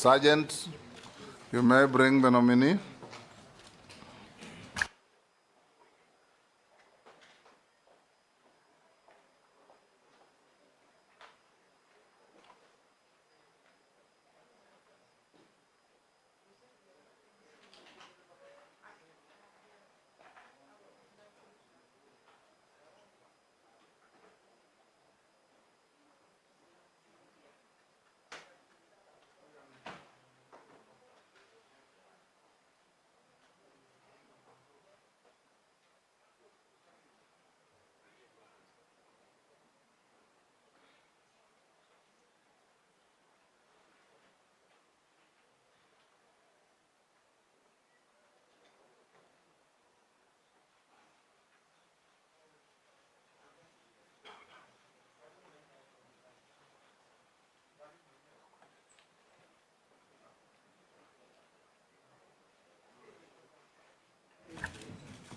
Sergeant, you may bring the nominee.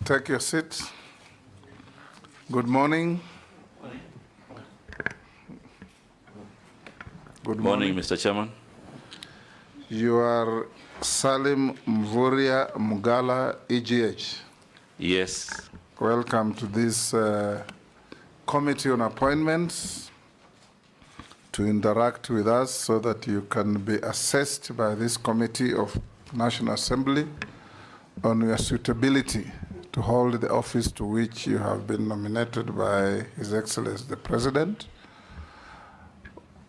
Take your seat. Good morning. Good morning, Mr. Chairman. You are SALIM MVURYA Mugala EGH. Yes. Welcome to this Committee on Appointments to interact with us so that you can be assessed by this Committee of National Assembly on your suitability to hold the office to which you have been nominated by His Excellency the President.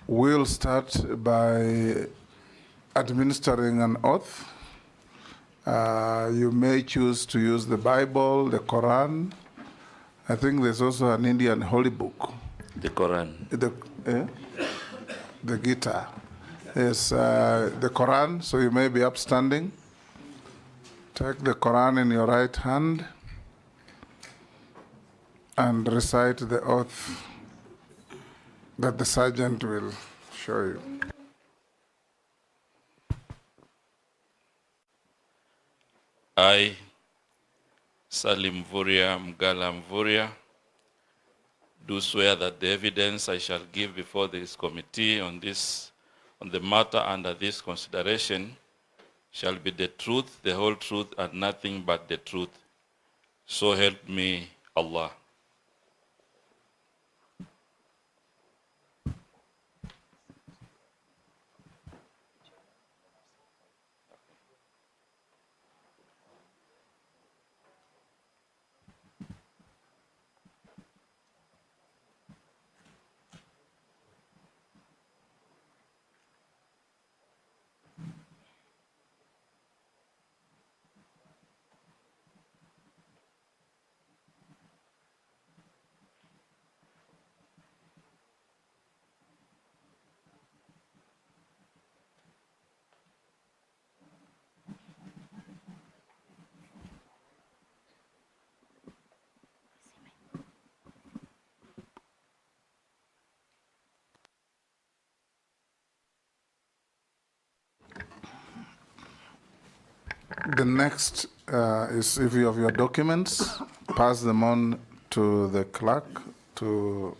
We'll start by administering an oath. You may choose to use the Bible, the Quran. I think there's also an Indian holy book. The Quran. The Gita. Yes, the Quran, so you may be upstanding. Take the Quran in your right hand and recite the oath that the sergeant will show you. I, SALIM MVURYA, do swear that the evidence I shall give before this committee on the matter under this consideration shall be the truth, the whole truth, and nothing but the truth. So help me Allah. The next is if you have your documents, pass them on to the clerk to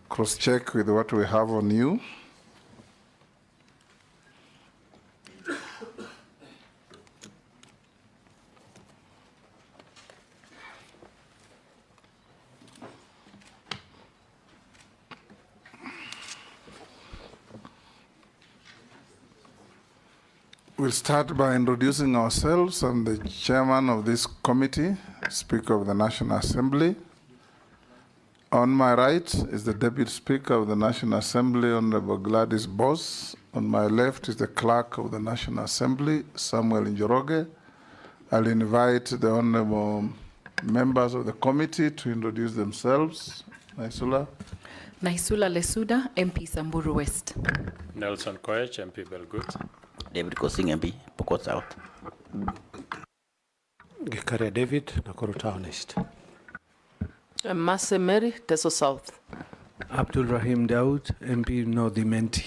cross-check with what we have on you. We'll start by introducing ourselves. I'm the chairman of this committee, Speaker of the National Assembly. On my right is the Deputy Speaker of the National Assembly, Honorable Gladys Boss. On my left is the Clerk of the National Assembly, Samuel Njoroge. I'll invite the honorable members of the committee to introduce themselves. Naisula. Naisula Lesuda, MP Samburu West. Nelson Koech, MP Belgut. David Kosing, MP Pokot South. Gikaria David, Nakuru Town East. Mase Mary, Teso South. Abdul Rahim Daud, MP North Imenti.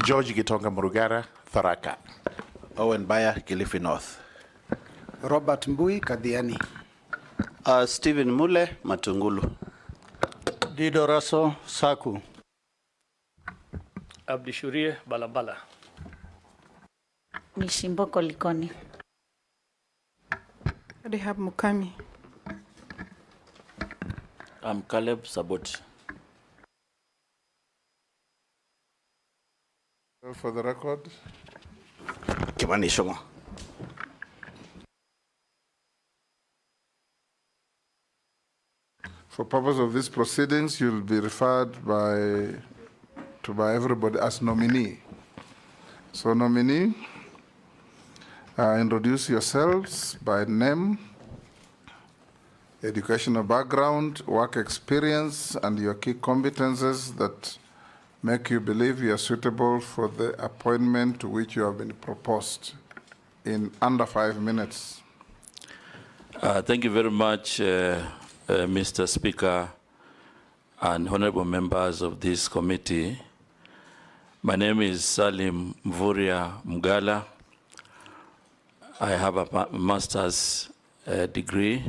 George Gitonga Murugara, Tharaka. Owen Bayer, Kilifi North. Robert Mbui, Kadiani. Stephen Mule, Matungulu. Dido Raso, Saku. Abdi Shurie, Balabala. Mishimboko Likoni. Rehab Mukami. I'm Caleb Saboti. For the record, Kimani Shongo. for purpose of these proceedings, you'll be referred by everybody as nominee. So nominee, introduce yourselves by name, educational background, work experience, and your key competences that make you believe you are suitable for the appointment to which you have been proposed in under 5 minutes. Thank you very much, Mr. Speaker and honorable members of this committee. My name is SALIM MVURYA. I have a master's degree.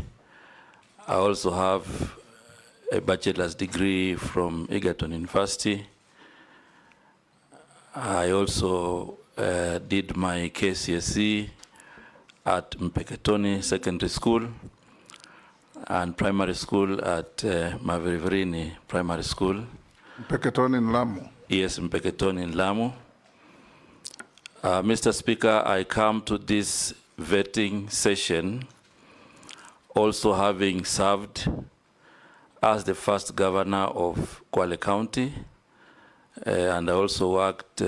I also have a bachelor's degree from EGH University. I also did my KCSE at Mpeketoni Secondary School and primary school at MVURYA Primary School. Mpeketoni in Lamu. Yes, Mpeketoni in Lamu. Mr. Speaker, I come to this vetting session also having served as the first governor of Kwale County, and I also worked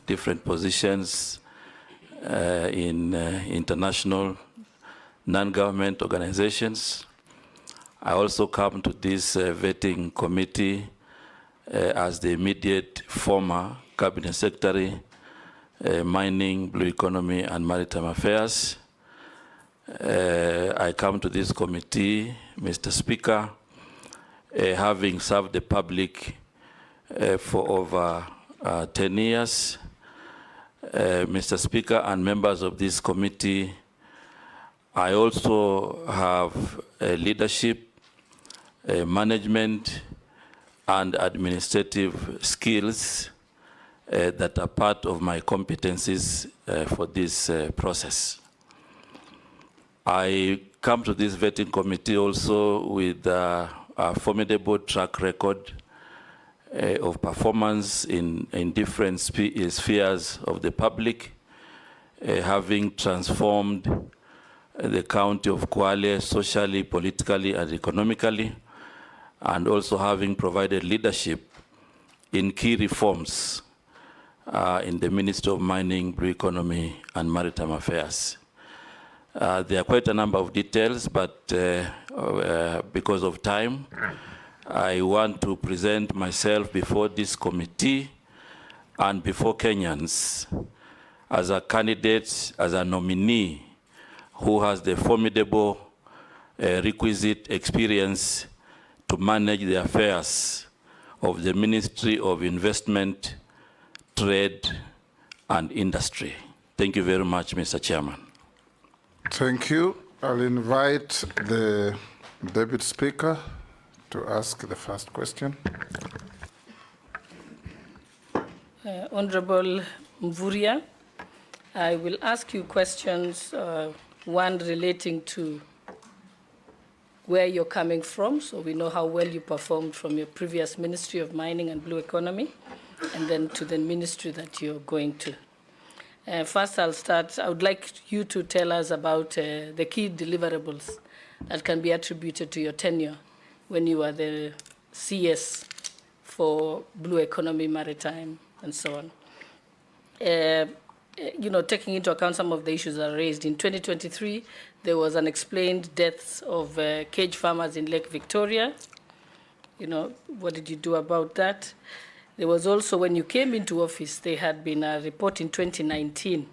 different positions in international non-government organizations. I also come to this vetting committee as the immediate former cabinet secretary, mining, blue economy, and maritime affairs. I come to this committee, Mr. Speaker, having served the public for over 10 years. Mr. Speaker and members of this committee, I also have leadership, management, and administrative skills that are part of my competencies for this process. I come to this vetting committee also with a formidable track record of performance in different spheres of the public, having transformed the county of Kwale socially, politically, and economically, and also having provided leadership in key reforms in the Ministry of Mining, Blue Economy, and Maritime Affairs. There are quite a number of details, but because of time, I want to present myself before this committee and before Kenyans as a candidate, as a nominee who has the formidable requisite experience to manage the affairs of the Ministry of Investment, Trade, and Industry. Thank you very much, Mr. Chairman. Thank you. I'll invite the Deputy Speaker to ask the first question. Honorable MVURYA, I will ask you questions, one relating to where you're coming from, so we know how well you performed from your previous Ministry of Mining and Blue Economy, and then to the ministry that you're going to. First, I'll start. I would like you to tell us about the key deliverables that can be attributed to your tenure when you were the CS for Blue Economy, Maritime, and so on. You know, taking into account some of the issues that are raised, in 2023, there was unexplained deaths of cage farmers in Lake Victoria. You know, what did you do about that? There was also, when you came into office, there had been a report in 2019,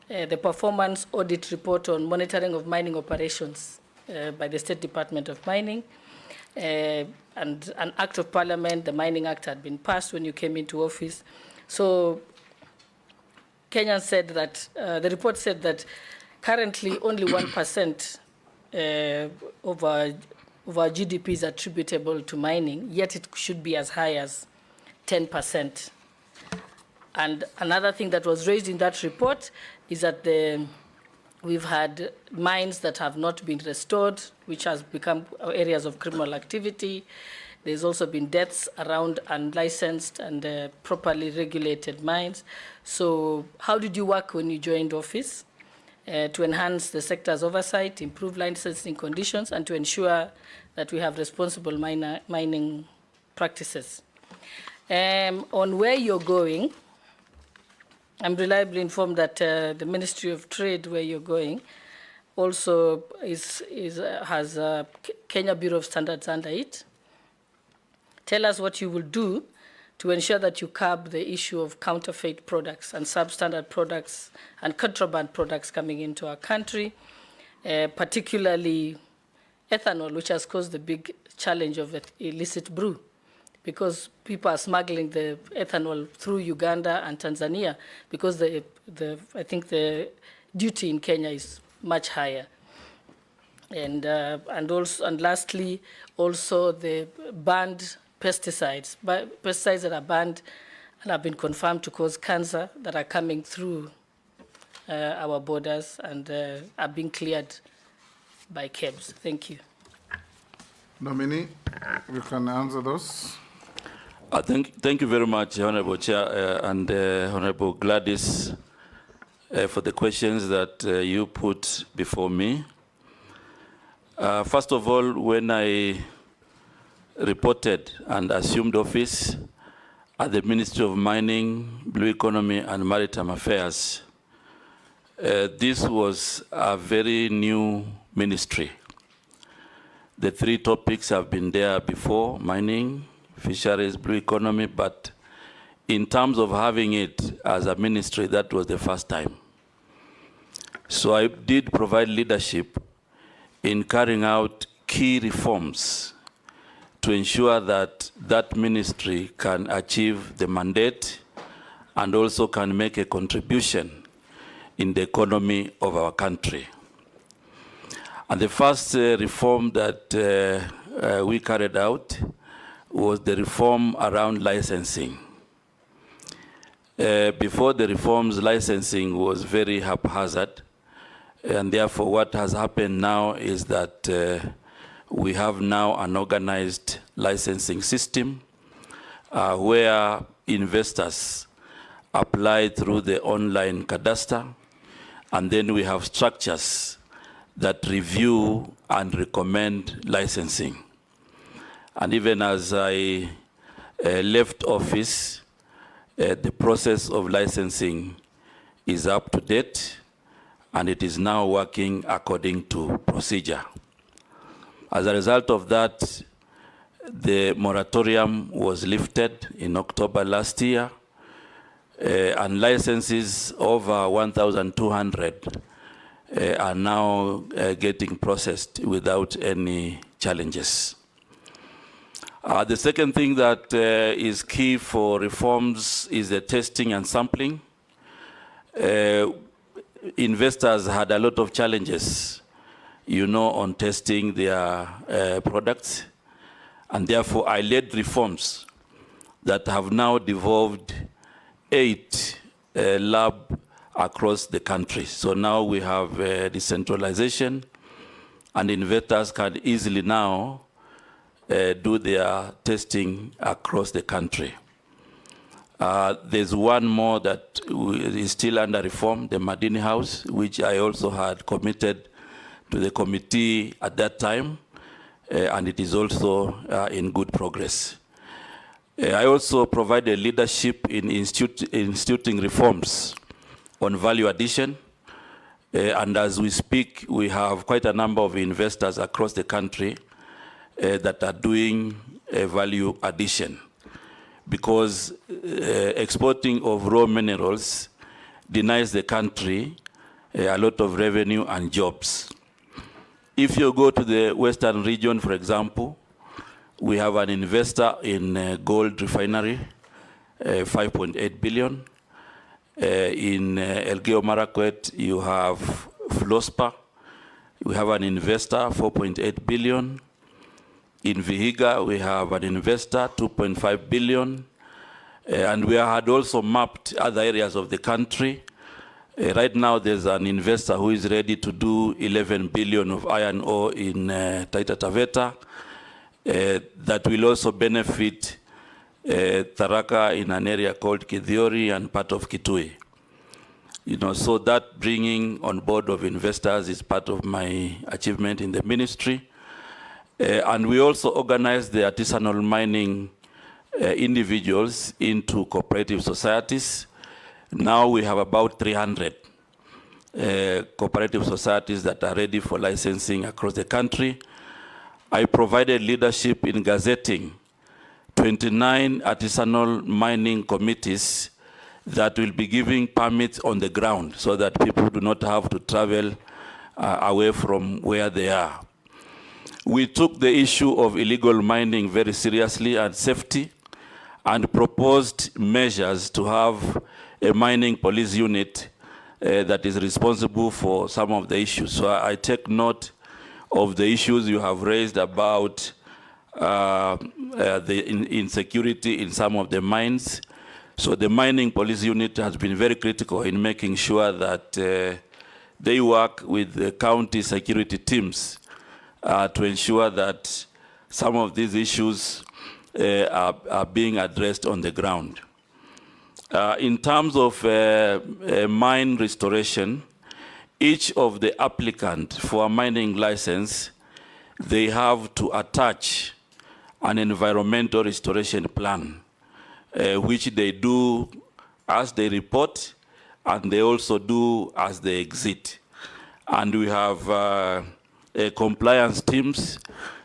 the performance audit report on monitoring of mining operations by the State Department of Mining. And an act of parliament, the Mining Act, had been passed when you came into office. So Kenya said that, the report said that currently only 1% of our GDP is attributable to mining, yet it should be as high as 10%. And another thing that was raised in that report is that we've had mines that have not been restored, which has become areas of criminal activity. There's also been deaths around unlicensed and properly regulated mines. So how did you work when you joined office to enhance the sector's oversight, improve licensing conditions, and to ensure that we have responsible mining practices? On where you're going, I'm reliably informed that the Ministry of Trade, where you're going, also has Kenya Bureau of Standards under it. Tell us what you will do to ensure that you curb the issue of counterfeit products and substandard products and contraband products coming into our country, particularly ethanol, which has caused the big challenge of illicit brew, because people are smuggling the ethanol through Uganda and Tanzania, because I think the duty in Kenya is much higher. And lastly, also the banned pesticides that are banned and have been confirmed to cause cancer that are coming through our borders and are being cleared by KEBS. Thank you. Nominee, you can answer those. Thank you very much, Honorable Chair and Honorable Gladys, for the questions that you put before me. First of all, when I reported and assumed office at the Ministry of Mining, Blue Economy and Maritime Affairs, this was a very new ministry. The three topics have been there before: mining, fisheries, blue economy, but in terms of having it as a ministry, that was the first time. So I did provide leadership in carrying out key reforms to ensure that that ministry can achieve the mandate and also can make a contribution in the economy of our country. And the first reform that we carried out was the reform around licensing. Before the reforms, licensing was very haphazard, and therefore what has happened now is that we have now an organized licensing system where investors apply through the online cadastre, and then we have structures that review and recommend licensing. And even as I left office, the process of licensing is up to date, and it is now working according to procedure. As a result of that, the moratorium was lifted in October last year, and licenses over 1,200 are now getting processed without any challenges. The second thing that is key for reforms is the testing and sampling. Investors had a lot of challenges, on testing their products, and therefore I led reforms that have now devolved 8 labs across the country. So now we have decentralization, and investors can easily now do their testing across the country. There's one more that is still under reform, the Madini House, which I also had committed to the committee at that time, and it is also in good progress. I also provided leadership in instituting reforms on value addition, and as we speak, we have quite a number of investors across the country that are doing value addition, because exporting of raw minerals denies the country a lot of revenue and jobs. If you go to the Western region, for example, we have an investor in gold refinery, 5.8 billion. In Elgeyo Marakwet, you have Flospa. We have an investor, 4.8 billion. In Vihiga, we have an investor, 2.5 billion. And we had also mapped other areas of the country. Right now, there's an investor who is ready to do 11 billion of iron ore in Taita Taveta. That will also benefit Tharaka in an area called Kithiori and part of Kitui. So that bringing on board of investors is part of my achievement in the ministry. And we also organized the artisanal mining individuals into cooperative societies. Now we have about 300 cooperative societies that are ready for licensing across the country. I provided leadership in gazetting 29 artisanal mining committees that will be giving permits on the ground so that people do not have to travel away from where they are. We took the issue of illegal mining very seriously and safety, and proposed measures to have a mining police unit that is responsible for some of the issues. So I take note of the issues you have raised about the insecurity in some of the mines. So the mining police unit has been very critical in making sure that they work with the county security teams to ensure that some of these issues are being addressed on the ground. In terms of mine restoration, each of the applicant for a mining license, they have to attach an environmental restoration plan, which they do as they report, and they also do as they exit. And we have compliance teams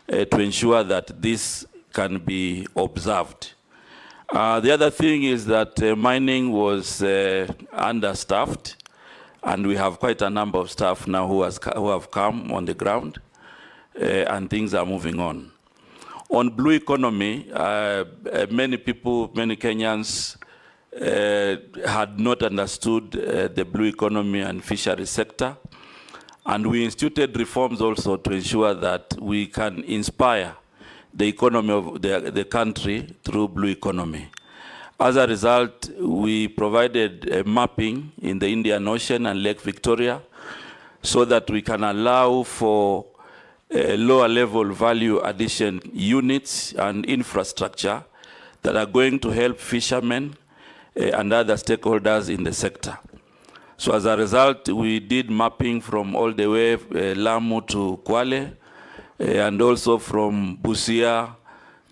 to ensure that this can be observed. The other thing is that mining was understaffed, and we have quite a number of staff now who have come on the ground, and things are moving on. On blue economy, many people, many Kenyans had not understood the blue economy and fishery sector, and we instituted reforms also to ensure that we can inspire the economy of the country through blue economy. As a result, we provided a mapping in the Indian Ocean and Lake Victoria so that we can allow for lower level value addition units and infrastructure that are going to help fishermen and other stakeholders in the sector. So as a result, we did mapping from all the way Lamu to Kwale, and also from Busia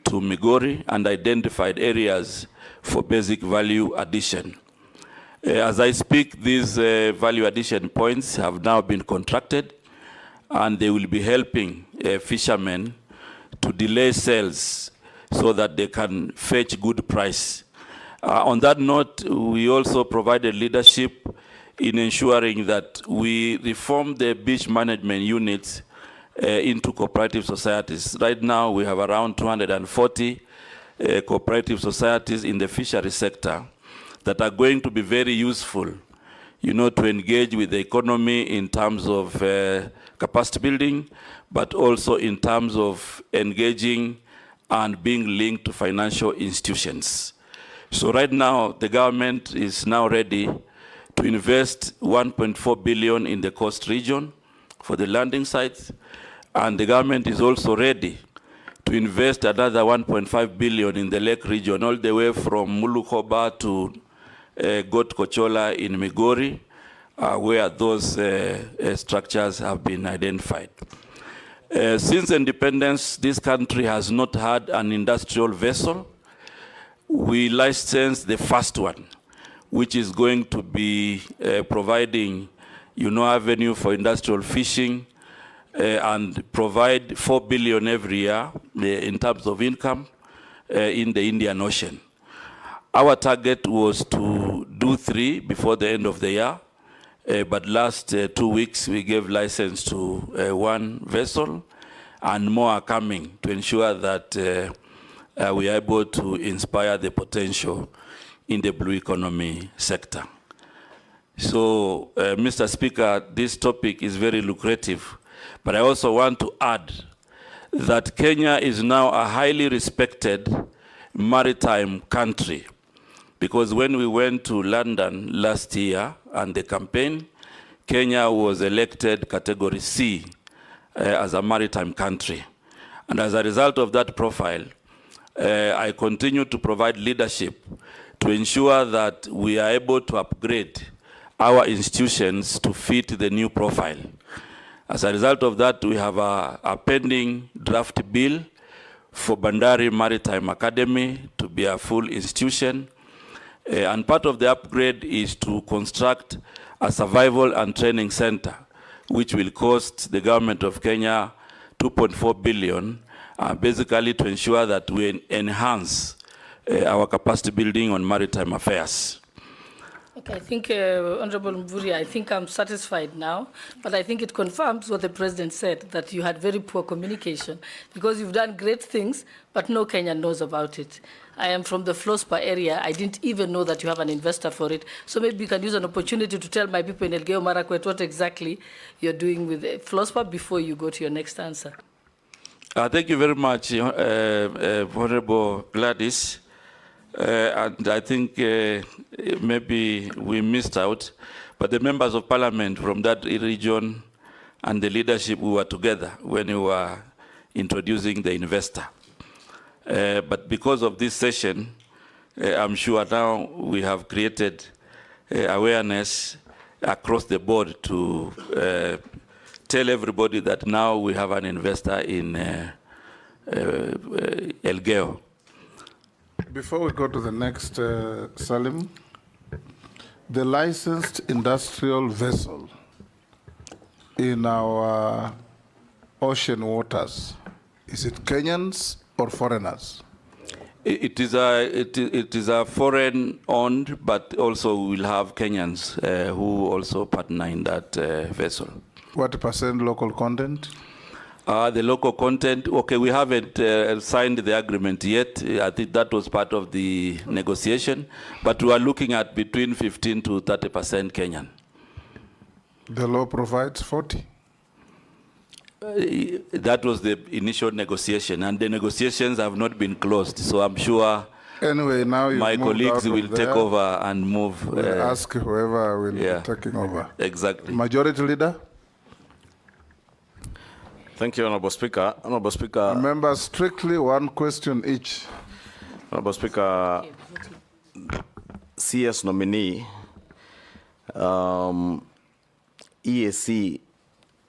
to Migori, and identified areas for basic value addition. As I speak, these value addition points have now been contracted, and they will be helping fishermen to delay sales so that they can fetch good price. On that note, we also provided leadership in ensuring that we reform the beach management units into cooperative societies. Right now, we have around 240 cooperative societies in the fishery sector that are going to be very useful, to engage with the economy in terms of capacity building, but also in terms of engaging and being linked to financial institutions. So right now, the government is now ready to invest 1.4 billion in the coast region for the landing sites, and the government is also ready to invest another 1.5 billion in the lake region, all the way from Mulukoba to Got Kochola in Migori, where those structures have been identified. Since independence, this country has not had an industrial vessel. We licensed the first one, which is going to be providing, avenue for industrial fishing, and provide 4 billion every year in terms of income in the Indian Ocean. Our target was to do 3 before the end of the year, but last 2 weeks we gave license to 1 vessel, and more are coming to ensure that we are able to inspire the potential in the blue economy sector. So, Mr. Speaker, this topic is very lucrative, but I also want to add that Kenya is now a highly respected maritime country. because when we went to London last year and the campaign, Kenya was elected category C as a maritime country. And as a result of that profile, I continue to provide leadership to ensure that we are able to upgrade our institutions to fit the new profile. As a result of that, we have a pending draft bill for Bandari Maritime Academy to be a full institution. And part of the upgrade is to construct a survival and training center, which will cost the government of Kenya 2.4 billion, basically to ensure that we enhance our capacity building on maritime affairs. Okay, I think, Honorable MVURYA, I think I'm satisfied now, but I think it confirms what the President said, that you had very poor communication, because you've done great things, but no Kenyan knows about it. I am from the Flospa area. I didn't even know that you have an investor for it. So maybe you can use an opportunity to tell my people in Elgeyo Marakwet what exactly you're doing with Flospa before you go to your next answer. Thank you very much, Honorable Gladys. And I think maybe we missed out, but the members of parliament from that region and the leadership, we were together when we were introducing the investor. But because of this session, I'm sure now we have created awareness across the board to tell everybody that now we have an investor in Elgeyo. Before we go to the next, Salim, the licensed industrial vessel in our ocean waters, is it Kenyans or foreigners? It is a foreign-owned, but also we'll have Kenyans who also partner in that vessel. What percent local content? The local content, okay, we haven't signed the agreement yet. I think that was part of the negotiation, but we are looking at between 15 to 30% Kenyan. The law provides 40. That was the initial negotiation, and the negotiations have not been closed. So I'm sure anyway, now my colleagues will take over and move. We'll ask whoever will be taking over. Exactly. Majority Leader? Thank you, Honorable Speaker. Honorable Speaker. Remember, strictly one question each. Honorable Speaker, CS nominee, EAC,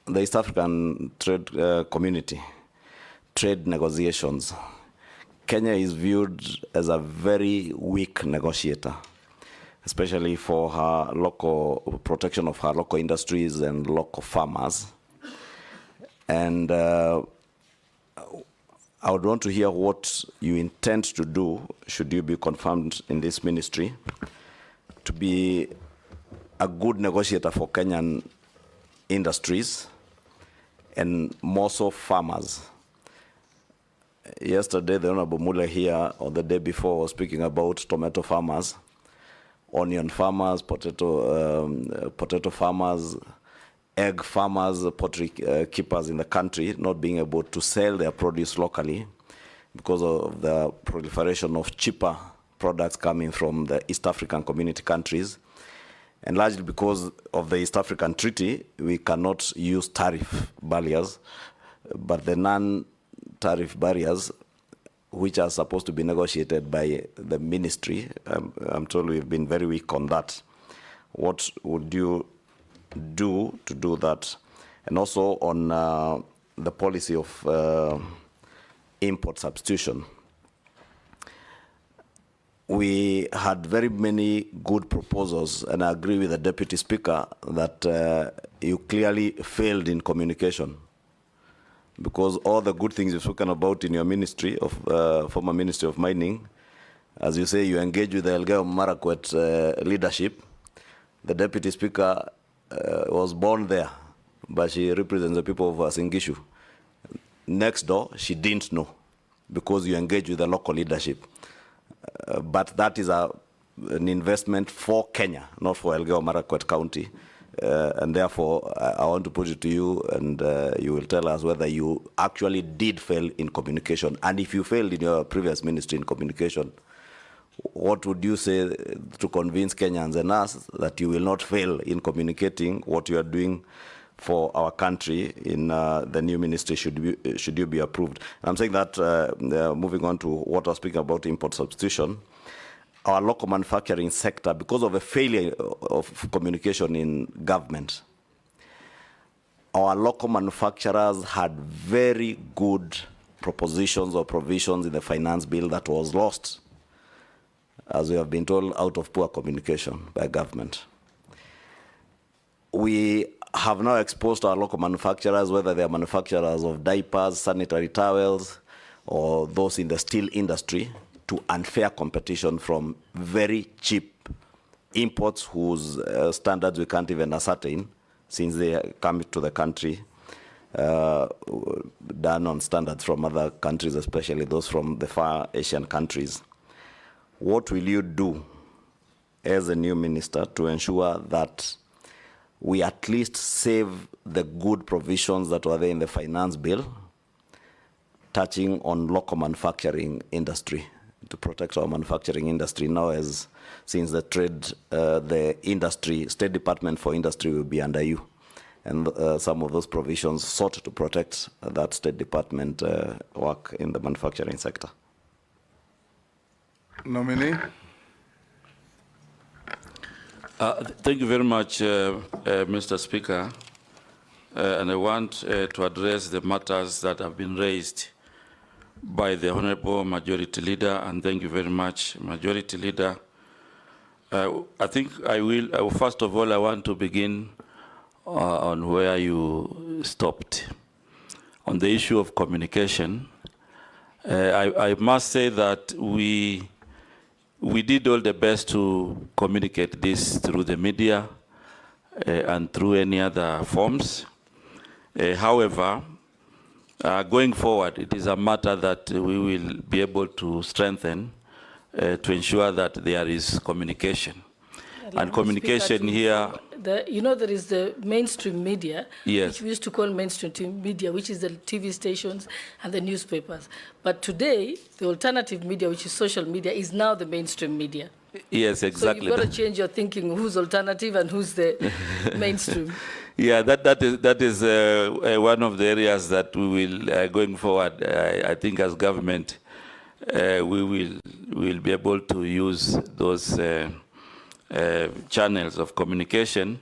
the East African Trade Community, trade negotiations. Kenya is viewed as a very weak negotiator, especially for her local protection of her local industries and local farmers. And I would want to hear what you intend to do, should you be confirmed in this ministry, to be a good negotiator for Kenyan industries and more so farmers. Yesterday, the Honorable Mule here, or the day before, was speaking about tomato farmers, onion farmers, potato farmers, egg farmers, poultry keepers in the country not being able to sell their produce locally because of the proliferation of cheaper products coming from the East African community countries. And largely because of the East African Treaty, we cannot use tariff barriers, but the non-tariff barriers, which are supposed to be negotiated by the ministry, I'm told we've been very weak on that. What would you do to do that? And also on the policy of import substitution. We had very many good proposals, and I agree with the Deputy Speaker that you clearly failed in communication, because all the good things you've spoken about in your ministry of former Ministry of Mining, as you say, you engage with the Elgeyo Marakwet leadership. The Deputy Speaker was born there, but she represents the people of Singishu. Next door, she didn't know, because you engage with the local leadership. But that is an investment for Kenya, not for Elgeyo Marakwet County. And therefore, I want to put it to you, and you will tell us whether you actually did fail in communication. And if you failed in your previous ministry in communication, what would you say to convince Kenyans and us that you will not fail in communicating what you are doing for our country in the new ministry should you be approved? And I'm saying that, moving on to what I was speaking about, import substitution, our local manufacturing sector, because of a failure of communication in government, our local manufacturers had very good propositions or provisions in the finance bill that was lost, as we have been told, out of poor communication by government. We have now exposed our local manufacturers, whether they are manufacturers of diapers, sanitary towels, or those in the steel industry, to unfair competition from very cheap imports whose standards we can't even ascertain since they come to the country, done on standards from other countries, especially those from the far Asian countries. What will you do as a new minister to ensure that we at least save the good provisions that were there in the finance bill touching on local manufacturing industry, to protect our manufacturing industry now, as since the State Department for Industry will be under you, and some of those provisions sought to protect that State Department work in the manufacturing sector. Nominee. Thank you very much, Mr. Speaker. And I want to address the matters that have been raised by the Honorable Majority Leader, and thank you very much, Majority Leader. I think I will, first of all, I want to begin on where you stopped. On the issue of communication, I must say that we did all the best to communicate this through the media and through any other forms. However, going forward, it is a matter that we will be able to strengthen to ensure that there is communication. And communication here... you know, there is the mainstream media, yes, which we used to call mainstream media, which is the TV stations and the newspapers. But today, the alternative media, which is social media, is now the mainstream media. Yes, exactly. So you've got to change your thinking, who's alternative and who's the mainstream. Yeah, that is one of the areas that we will, going forward, I think as government, we will be able to use those channels of communication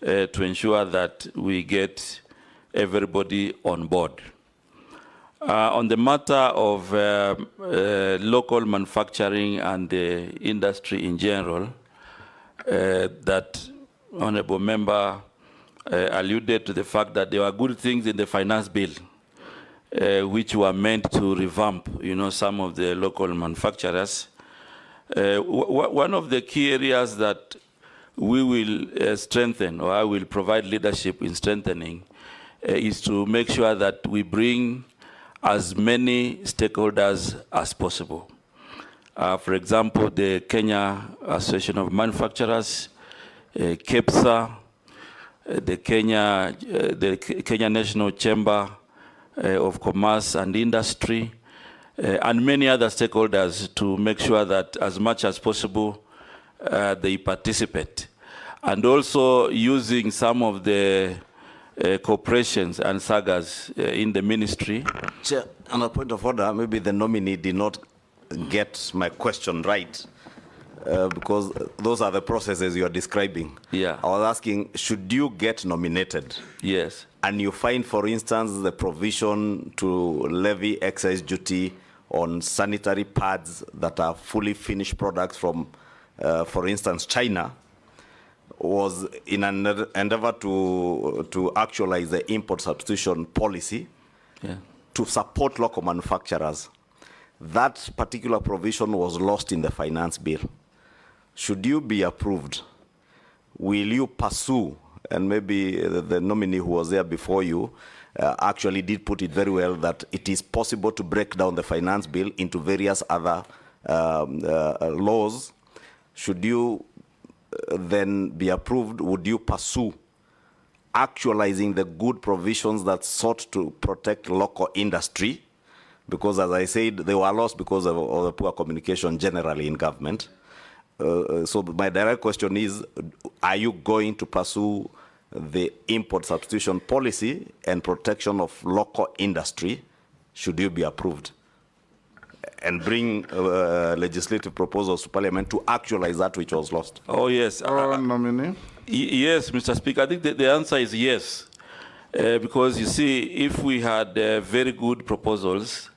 to ensure that we get everybody on board. On the matter of local manufacturing and the industry in general, that Honorable Member alluded to the fact that there were good things in the finance bill which were meant to revamp, you know, some of the local manufacturers. One of the key areas that we will strengthen, or I will provide leadership in strengthening, is to make sure that we bring as many stakeholders as possible. For example, the Kenya Association of Manufacturers, KEPSA, the Kenya National Chamber of Commerce and Industry, and many other stakeholders, to make sure that as much as possible they participate. And also using some of the corporations and sagas in the ministry. Chair, on a point of order, maybe the nominee did not get my question right, because those are the processes you are describing. Yeah. I was asking, should you get nominated? Yes. And you find, for instance, the provision to levy excise duty on sanitary pads that are fully finished products from, for instance, China, was in an endeavor to actualize the import substitution policy, yeah, to support local manufacturers. That particular provision was lost in the finance bill. Should you be approved, will you pursue, and maybe the nominee who was there before you actually did put it very well, that it is possible to break down the finance bill into various other laws. Should you then be approved, would you pursue actualizing the good provisions that sought to protect local industry because as I said, they were lost because of the poor communication generally in government. So my direct question is, are you going to pursue the import substitution policy and protection of local industry, should you be approved, and bring legislative proposals to Parliament to actualize that which was lost? Oh, yes. Nominee. Yes, Mr. Speaker, I think the answer is yes. Because you see, if we had very good proposals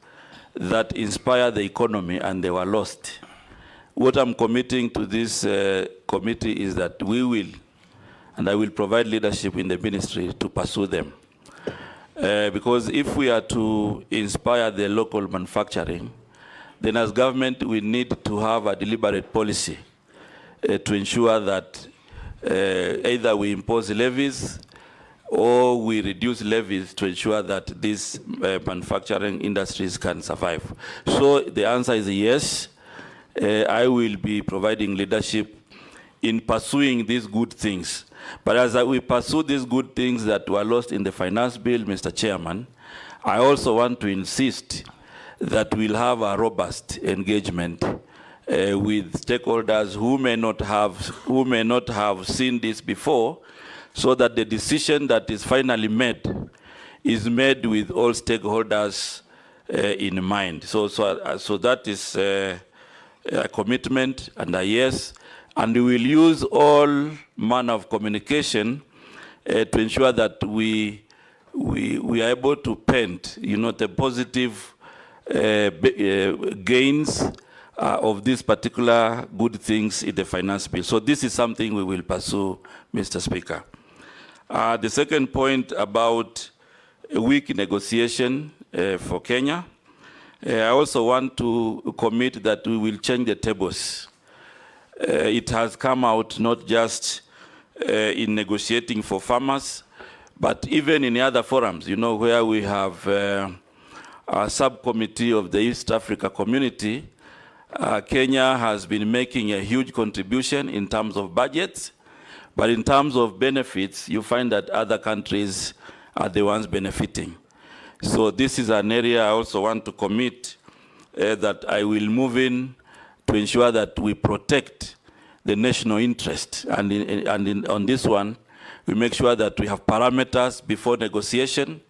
that inspire the economy and they were lost, what I'm committing to this committee is that we will, and I will provide leadership in the ministry to pursue them. Because if we are to inspire the local manufacturing, then as government we need to have a deliberate policy to ensure that either we impose levies or we reduce levies to ensure that these manufacturing industries can survive. So the answer is yes. I will be providing leadership in pursuing these good things. But as we pursue these good things that were lost in the finance bill, Mr. Chairman, I also want to insist that we'll have a robust engagement with stakeholders who may not have seen this before, so that the decision that is finally made is made with all stakeholders in mind. So that is a commitment and a yes, and we will use all manner of communication to ensure that we are able to paint, the positive gains of these particular good things in the finance bill. So this is something we will pursue, Mr. Speaker. The second point about a weak negotiation for Kenya, I also want to commit that we will change the tables. It has come out not just in negotiating for farmers, but even in other forums, where we have a subcommittee of the East Africa community. Kenya has been making a huge contribution in terms of budgets, but in terms of benefits, you find that other countries are the ones benefiting. So this is an area I also want to commit that I will move in to ensure that we protect the national interest. And on this one, we make sure that we have parameters before negotiation,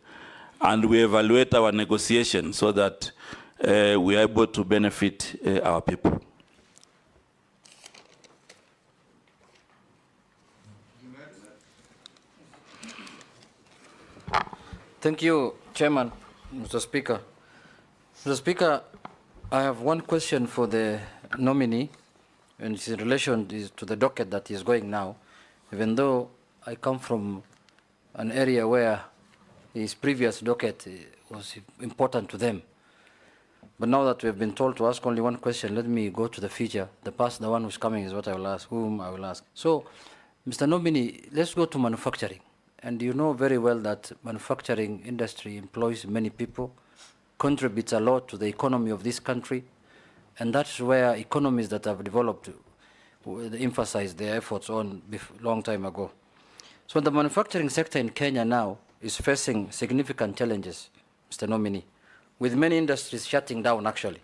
and we evaluate our negotiation so that we are able to benefit our people. Thank you, Chairman, Mr. Speaker. Mr. Speaker, I have one question for the nominee, and it's in relation to the docket that is going now. Even though I come from an area where his previous docket was important to them. But now that we've been told to ask only one question, let me go to the future. The past, the one who's coming is what I will ask, whom I will ask. So, Mr. Nominee, let's go to manufacturing. And you know very well that manufacturing industry employs many people, contributes a lot to the economy of this country, and that's where economies that have developed emphasize their efforts on long time ago. So the manufacturing sector in Kenya now is facing significant challenges, Mr. Nominee, with many industries shutting down actually,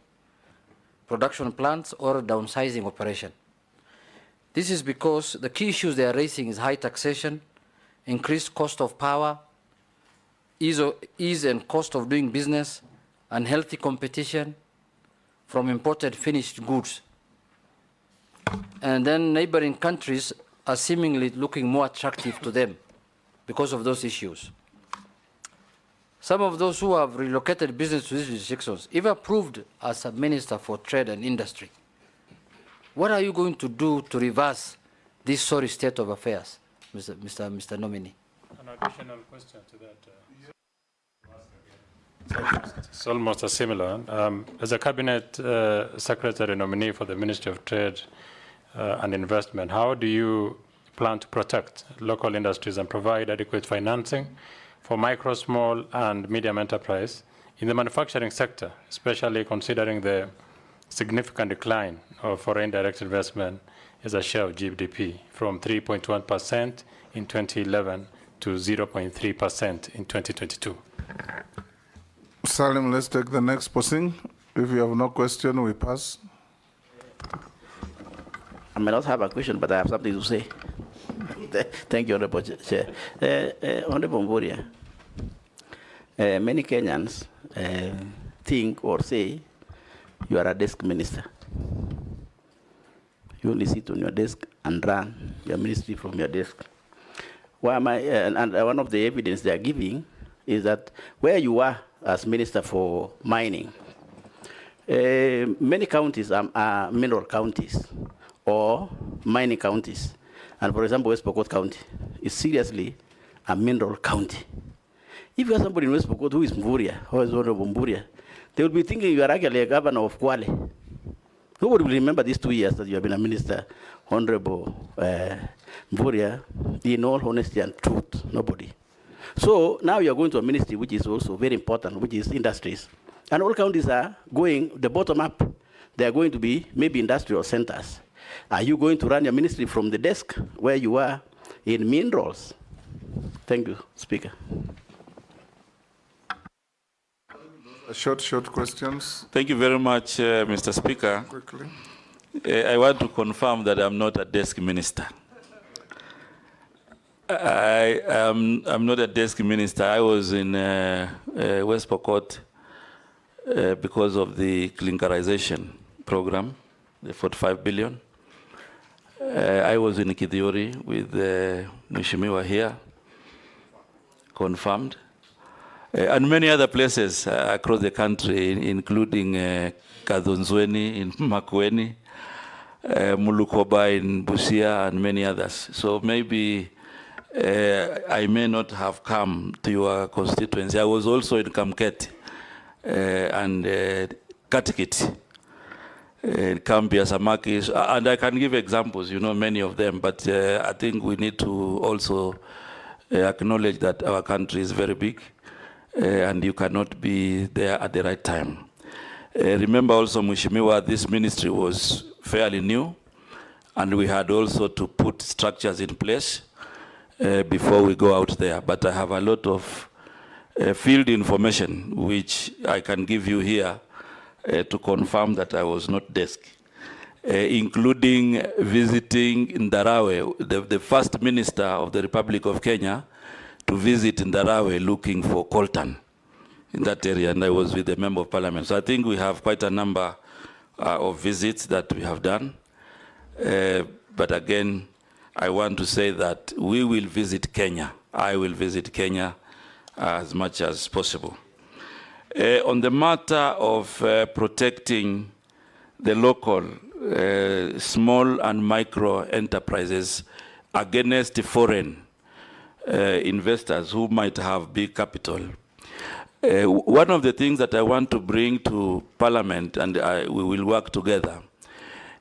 production plants or downsizing operation. This is because the key issues they are raising is high taxation, increased cost of power, ease and cost of doing business, unhealthy competition from imported finished goods. And then neighboring countries are seemingly looking more attractive to them because of those issues. Some of those who have relocated business to these jurisdictions, if approved as a Minister for Trade and Industry, what are you going to do to reverse this sorry state of affairs, Mr. Nominee? An additional question to that. It's almost a similar. As a Cabinet Secretary nominee for the Ministry of Trade and Investment, how do you plan to protect local industries and provide adequate financing for micro, small, and medium enterprise in the manufacturing sector, especially considering the significant decline of foreign direct investment as a share of GDP from 3.1% in 2011 to 0.3% in 2022? Salim, let's take the next person. If you have no question, we pass. I may not have a question, but I have something to say. Thank you, Honorable Chair. Honorable MVURYA, many Kenyans think or say you are a desk minister. You only sit on your desk and run your ministry from your desk. Why am I? And one of the evidence they are giving is that where you are as minister for mining, many counties are mineral counties or mining counties. And for example, West Pokot County is seriously a mineral county. If you have somebody in West Pokot who is MVURYA, or is Honorable MVURYA, they will be thinking you are actually a governor of Kwale. Nobody will remember these 2 years that you have been a minister, Honorable MVURYA, in all honesty and truth, nobody. So now you are going to a ministry which is also very important, which is industries. And all counties are going, the bottom up, they are going to be maybe industrial centers. Are you going to run your ministry from the desk where you are in minerals? Thank you, Speaker. Short questions. Thank you very much, Mr. Speaker. Quickly. I want to confirm that I'm not a desk minister. I'm not a desk minister. I was in West Pokot because of the clinkerization program, the 45 billion. I was in Kithiori with Mheshimiwa here, confirmed. And many other places across the country, including Kadhonzweni in Makueni, Mulukoba in Busia, and many others. So maybe I may not have come to your constituency. I was also in Kamket and Katikit, Kambia, Samakis, and I can give examples, you know, many of them, but I think we need to also acknowledge that our country is very big. And you cannot be there at the right time. Remember also, Mheshimiwa, this ministry was fairly new, and we had also to put structures in place before we go out there. But I have a lot of field information, which I can give you here to confirm that I was not desk, including visiting Ndarawe, the first minister of the Republic of Kenya, to visit Ndarawe looking for coltan in that area, and I was with the Member of Parliament. So I think we have quite a number of visits that we have done. But again, I want to say that we will visit Kenya. I will visit Kenya as much as possible. On the matter of protecting the local small and micro enterprises against the foreign investors who might have big capital. One of the things that I want to bring to Parliament, and we will work together,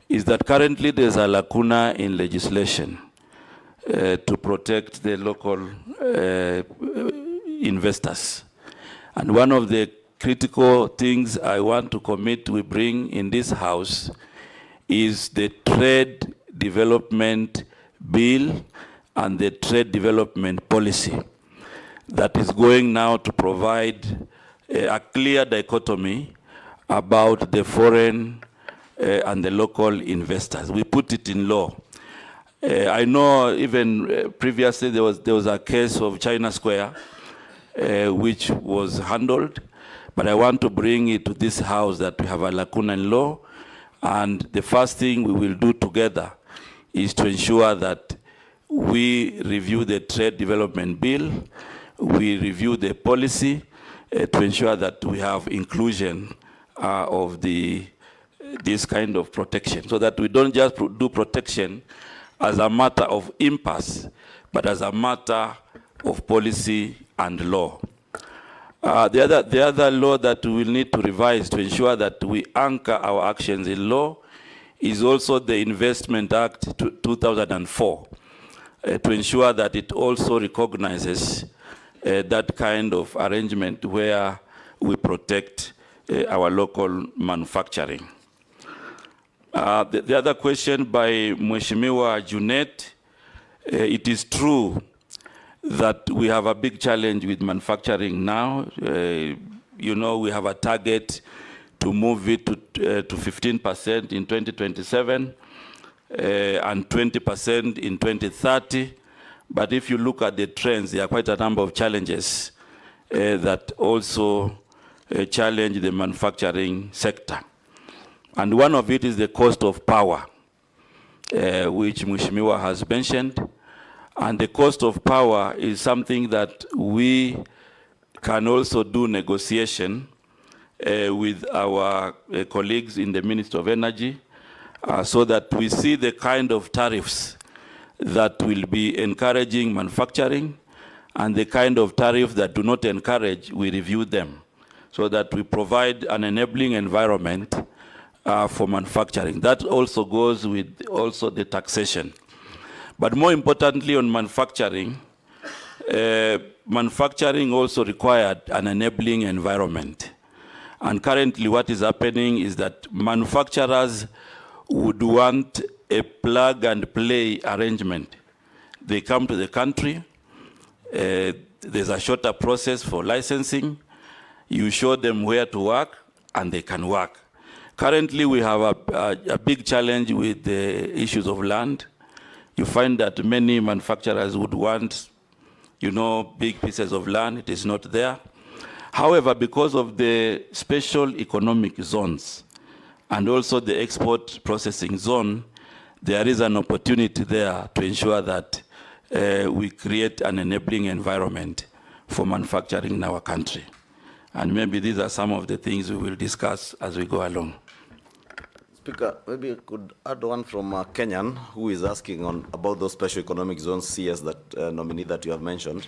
is that currently there's a lacuna in legislation to protect the local investors. And one of the critical things I want to commit we bring in this House is the Trade Development Bill and the Trade Development Policy that is going now to provide a clear dichotomy about the foreign and the local investors. We put it in law. I know even previously there was a case of China Square which was handled, but I want to bring it to this House that we have a lacuna in law, and the first thing we will do together is to ensure that we review the Trade Development Bill, we review the policy to ensure that we have inclusion of this kind of protection, so that we don't just do protection as a matter of impasse, but as a matter of policy and law. The other law that we will need to revise to ensure that we anchor our actions in law is also the Investment Act 2004, to ensure that it also recognizes that kind of arrangement where we protect our local manufacturing. The other question by Mheshimiwa Junet, it is true that we have a big challenge with manufacturing now. we have a target to move it to 15% in 2027 and 20% in 2030. But if you look at the trends, there are quite a number of challenges that also challenge the manufacturing sector. And one of it is the cost of power, which Mheshimiwa has mentioned. And the cost of power is something that we can also do negotiation with our colleagues in the Ministry of Energy so that we see the kind of tariffs that will be encouraging manufacturing and the kind of tariffs that do not encourage, we review them so that we provide an enabling environment for manufacturing. That also goes with also the taxation. But more importantly on manufacturing, manufacturing also required an enabling environment. And currently what is happening is that manufacturers would want a plug and play arrangement. They come to the country, there's a shorter process for licensing, you show them where to work and they can work. Currently we have a big challenge with the issues of land. You find that many manufacturers would want, big pieces of land, it is not there. However, because of the special economic zones and also the export processing zone, there is an opportunity there to ensure that we create an enabling environment for manufacturing in our country. And maybe these are some of the things we will discuss as we go along. Speaker, maybe I could add one from Kenyan who is asking about those special economic zones, CS, that nominee that you have mentioned.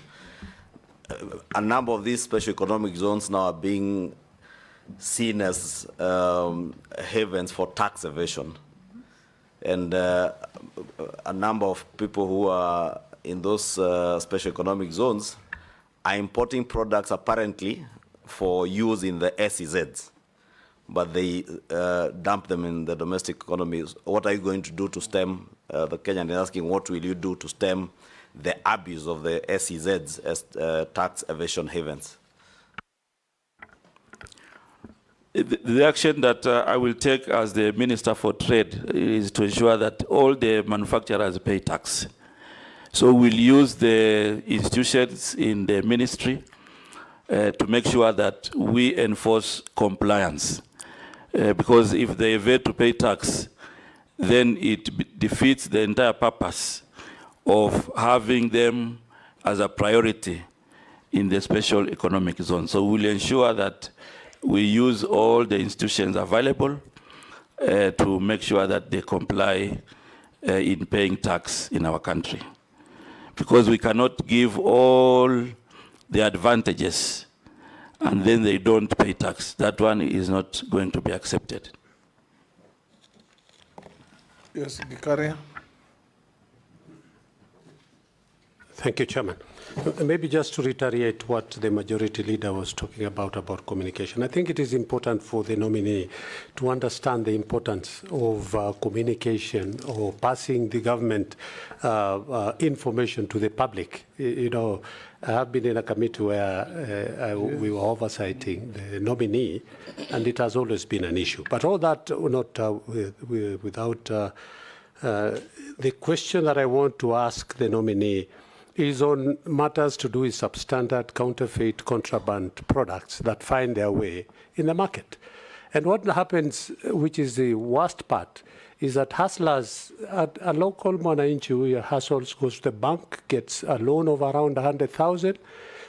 A number of these special economic zones now are being seen as havens for tax evasion. And a number of people who are in those special economic zones are importing products apparently for use in the SEZs, but they dump them in the domestic economy. What are you going to do to stem, the Kenyan is asking, what will you do to stem the abuse of the SEZs as tax evasion havens? The action that I will take as the Minister for Trade is to ensure that all the manufacturers pay tax. So we'll use the institutions in the ministry to make sure that we enforce compliance. Because if they evade to pay tax, then it defeats the entire purpose of having them as a priority in the special economic zone. So we'll ensure that we use all the institutions available to make sure that they comply in paying tax in our country. Because we cannot give all the advantages and then they don't pay tax. That one is not going to be accepted. Yes, Gikaria. Thank you, Chairman. Maybe just to reiterate what the majority leader was talking about communication. I think it is important for the nominee to understand the importance of communication or passing the government information to the public. I have been in a committee where we were oversighting the nominee, and it has always been an issue. But all that not without the question that I want to ask the nominee is on matters to do with substandard, counterfeit, contraband products that find their way in the market. And what happens, which is the worst part, is that hustlers, a local mwananchi who hustles, goes to the bank, gets a loan of around 100,000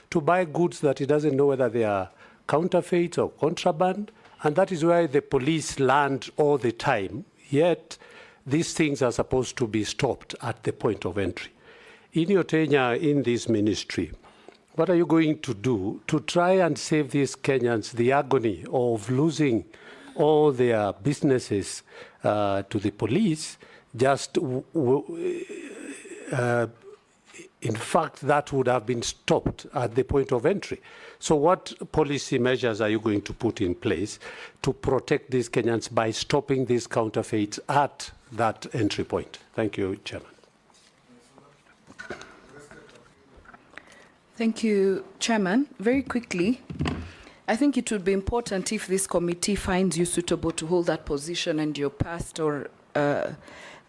to buy goods that he doesn't know whether they are counterfeit or contraband, and that is why the police land all the time. Yet, these things are supposed to be stopped at the point of entry. In your tenure in this ministry, what are you going to do to try and save these Kenyans the agony of losing all their businesses to the police? Just, in fact, that would have been stopped at the point of entry. So what policy measures are you going to put in place to protect these Kenyans by stopping these counterfeits at that entry point? Thank you, Chairman. Thank you, Chairman. Very quickly, I think it would be important if this committee finds you suitable to hold that position and you're passed or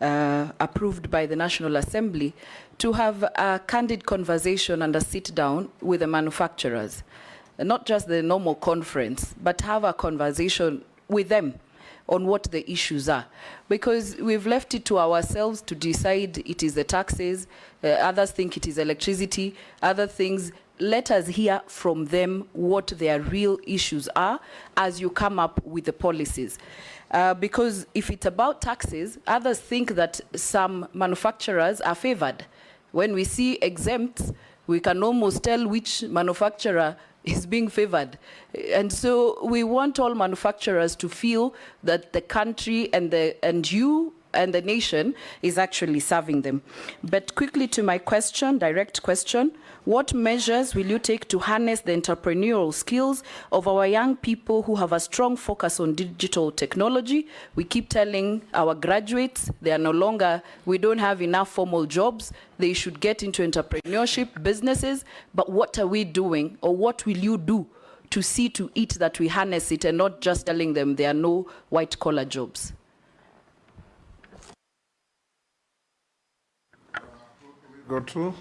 approved by the National Assembly, to have a candid conversation and a sit down with the manufacturers. Not just the normal conference, but have a conversation with them on what the issues are. Because we've left it to ourselves to decide it is the taxes, others think it is electricity, other things. Let us hear from them what their real issues are as you come up with the policies. Because if it's about taxes, others think that some manufacturers are favored. When we see exempts, we can almost tell which manufacturer is being favored. And so we want all manufacturers to feel that the country and you and the nation is actually serving them. But quickly to my question, direct question, what measures will you take to harness the entrepreneurial skills of our young people who have a strong focus on digital technology? We keep telling our graduates they are no longer, we don't have enough formal jobs, they should get into entrepreneurship, businesses, but what are we doing, or what will you do to see to it that we harness it and not just telling them there are no white-collar jobs? Go to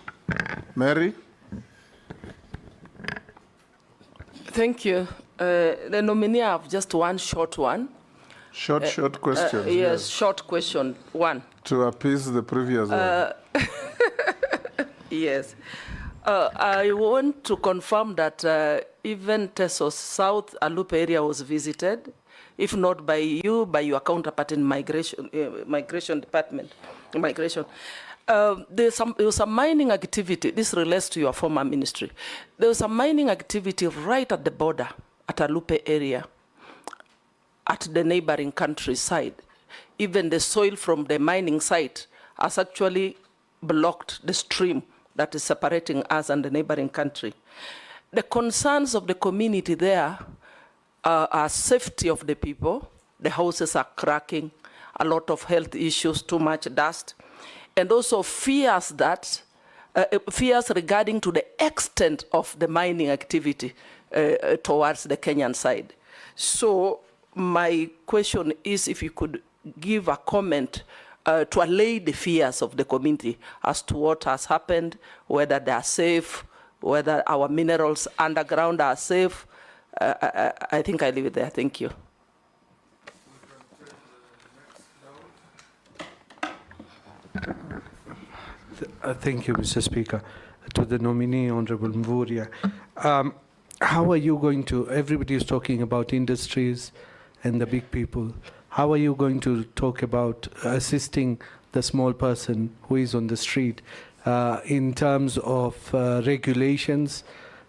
Mary. Thank you. The nominee, I have just one short one. Short question. Yes, short question, one. To appease the previous one. Yes. I want to confirm that even Tesos South Alupe area was visited, if not by you, by your counterpart in migration department, migration. There was some mining activity. This relates to your former ministry. There was some mining activity right at the border, at Alupe area, at the neighboring countryside. Even the soil from the mining site has actually blocked the stream that is separating us and the neighboring country. The concerns of the community there are safety of the people. The houses are cracking, a lot of health issues, too much dust. And also fears regarding to the extent of the mining activity towards the Kenyan side. So my question is if you could give a comment to allay the fears of the community as to what has happened, whether they are safe, whether our minerals underground are safe. I think I leave it there. Thank you. Thank you, Mr. Speaker. To the nominee, Honorable MVURYA. How are you going to, everybody is talking about industries and the big people. How are you going to talk about assisting the small person who is on the street in terms of regulations,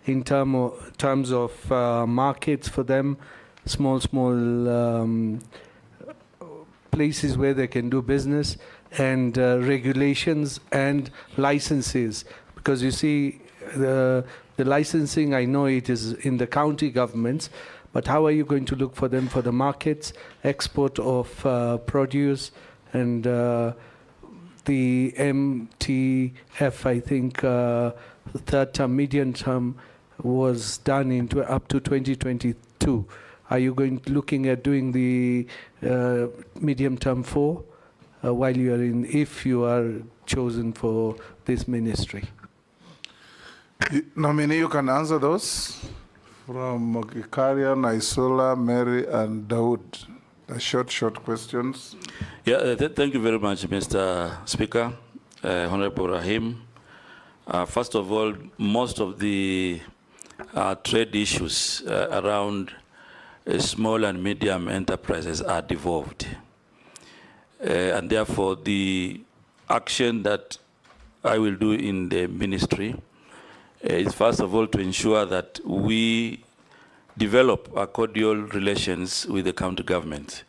in terms of markets for them, small places where they can do business, and regulations and licenses? Because you see, the licensing, I know it is in the county governments, but how are you going to look for them for the markets, export of produce, and the MTF, I think, third term, medium term, was done into up to 2022. Are you looking at doing the medium term 4 while you are in, if you are chosen for this ministry? Nominee, you can answer those from Mokikarian, Isola, Mary, and Dawood. The short questions. Yeah, thank you very much, Mr. Speaker, Honorable Rahim. First of all, most of the trade issues around small and medium enterprises are devolved. And therefore, the action that I will do in the ministry is first of all to ensure that we develop cordial relations with the county government.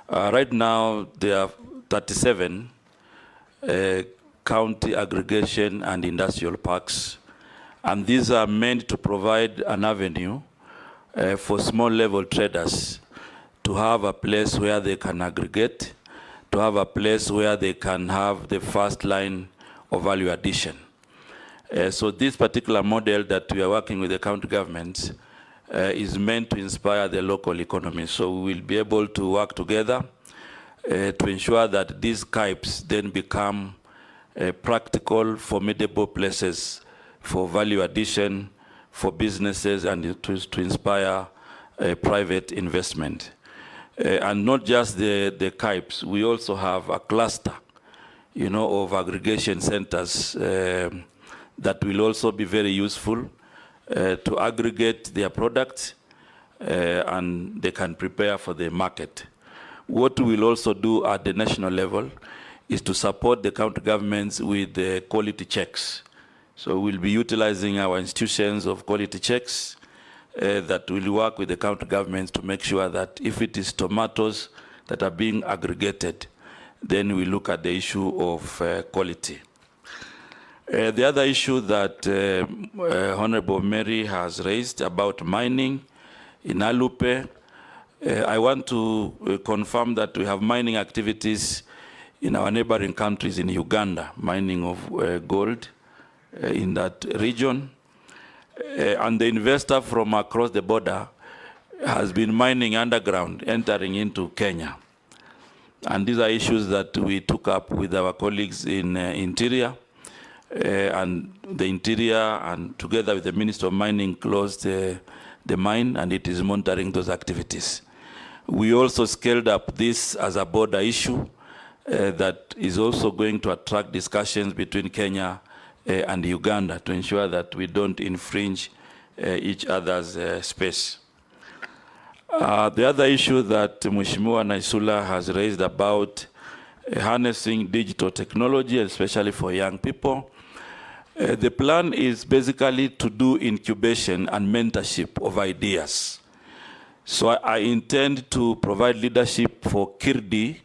Right now, there are 37 county aggregation and industrial parks, and these are meant to provide an avenue for small level traders to have a place where they can aggregate, to have a place where they can have the first line of value addition. So this particular model that we are working with the county governments is meant to inspire the local economy. So we will be able to work together to ensure that these KIPes then become practical, formidable places for value addition, for businesses, and to inspire private investment. And not just the KIPes, we also have a cluster, of aggregation centers that will also be very useful to aggregate their products and they can prepare for the market. What we will also do at the national level is to support the county governments with the quality checks. So we'll be utilizing our institutions of quality checks that will work with the county governments to make sure that if it is tomatoes that are being aggregated, then we look at the issue of quality. The other issue that Honorable Mary has raised about mining in Alupe, I want to confirm that we have mining activities in our neighboring countries in Uganda, mining of gold in that region. And the investor from across the border has been mining underground, entering into Kenya. And these are issues that we took up with our colleagues in Interior, and the Interior, and together with the Minister of Mining, closed the mine, and it is monitoring those activities. We also scaled up this as a border issue that is also going to attract discussions between Kenya and Uganda to ensure that we don't infringe each other's space. The other issue that Mheshimiwa Naisula has raised about harnessing digital technology, especially for young people. The plan is basically to do incubation and mentorship of ideas. So I intend to provide leadership for Kirdi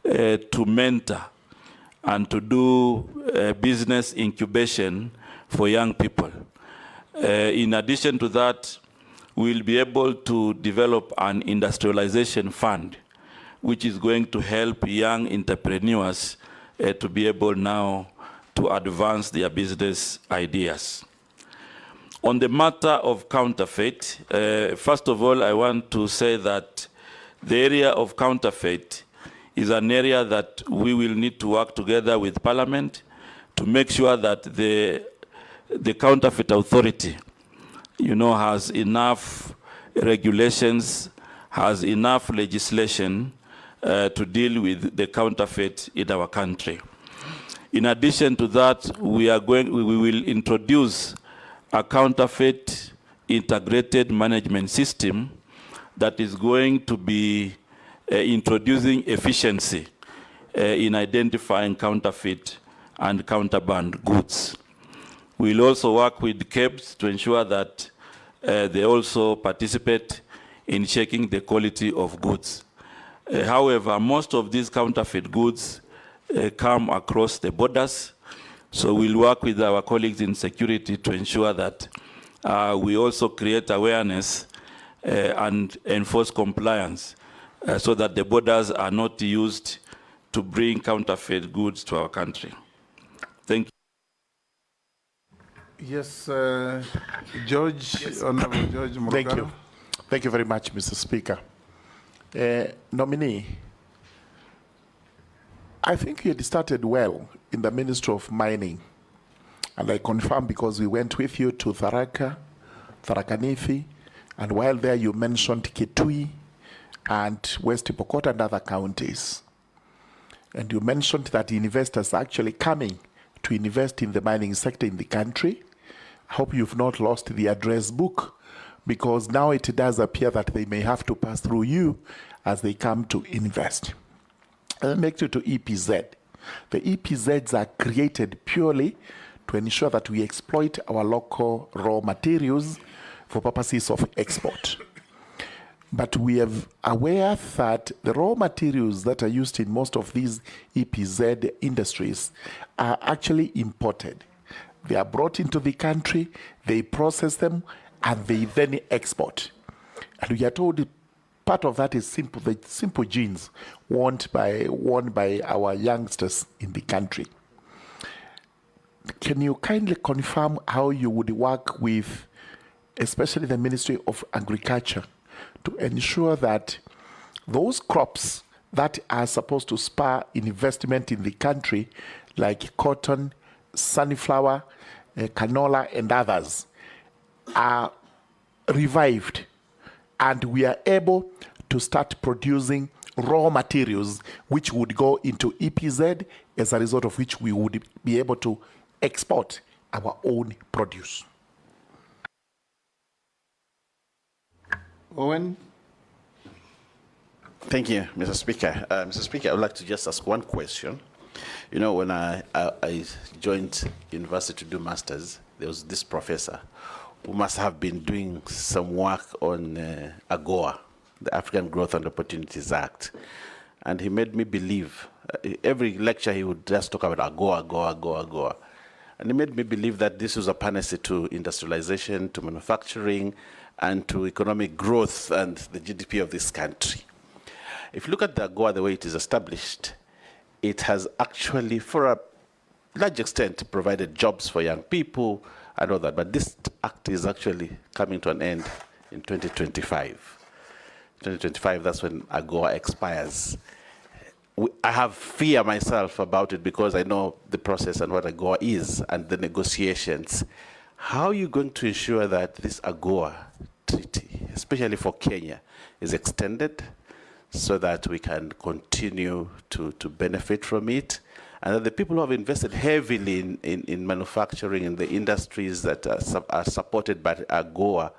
to mentor and to do business incubation for young people. In addition to that, we'll be able to develop an industrialization fund, which is going to help young entrepreneurs to be able now to advance their business ideas. On the matter of counterfeit, first of all, I want to say that the area of counterfeit is an area that we will need to work together with Parliament to make sure that the counterfeit authority, has enough regulations, has enough legislation to deal with the counterfeit in our country. In addition to that, we will introduce a counterfeit integrated management system that is going to be introducing efficiency in identifying counterfeit and counterband goods. We'll also work with KEBS to ensure that they also participate in checking the quality of goods. However, most of these counterfeit goods come across the borders, so we'll work with our colleagues in security to ensure that we also create awareness and enforce compliance so that the borders are not used to bring counterfeit goods to our country. Thank you. Yes, George, yes. Honorable George Murugara. Thank you. Thank you very much, Mr. Speaker. Nominee, I think you had started well in the Ministry of Mining. And I confirm because we went with you to Tharaka Nithi, and while there you mentioned Kitui and West Pokot and other counties. And you mentioned that investors are actually coming to invest in the mining sector in the country. I hope you've not lost the address book, because now it does appear that they may have to pass through you as they come to invest. I'll make you to EPZ. The EPZs are created purely to ensure that we exploit our local raw materials for purposes of export. But we are aware that the raw materials that are used in most of these EPZ industries are actually imported. They are brought into the country, they process them, and they then export. And we are told part of that is simple, the simple genes worn by our youngsters in the country. Can you kindly confirm how you would work with especially the Ministry of Agriculture, to ensure that those crops that are supposed to spur investment in the country, like cotton, sunflower, canola, and others, are revived, and we are able to start producing raw materials which would go into EPZ, as a result of which we would be able to export our own produce. Owen? Thank you, Mr. Speaker. Mr. Speaker, I would like to just ask one question. You know, when I joined university to do masters, there was this professor who must have been doing some work on AGOA, the African Growth and Opportunities Act. And he made me believe, every lecture he would just talk about AGOA. And he made me believe that this was a panacea to industrialization, to manufacturing, and to economic growth and the GDP of this country. If you look at the AGOA, the way it is established, it has actually, for a large extent, provided jobs for young people and all that. But this act is actually coming to an end in 2025. 2025, that's when AGOA expires. I have fear myself about it because I know the process and what AGOA is and the negotiations. How are you going to ensure that this AGOA treaty, especially for Kenya, is extended so that we can continue to benefit from it, and that the people who have invested heavily in manufacturing, in the industries that are supported by AGOA,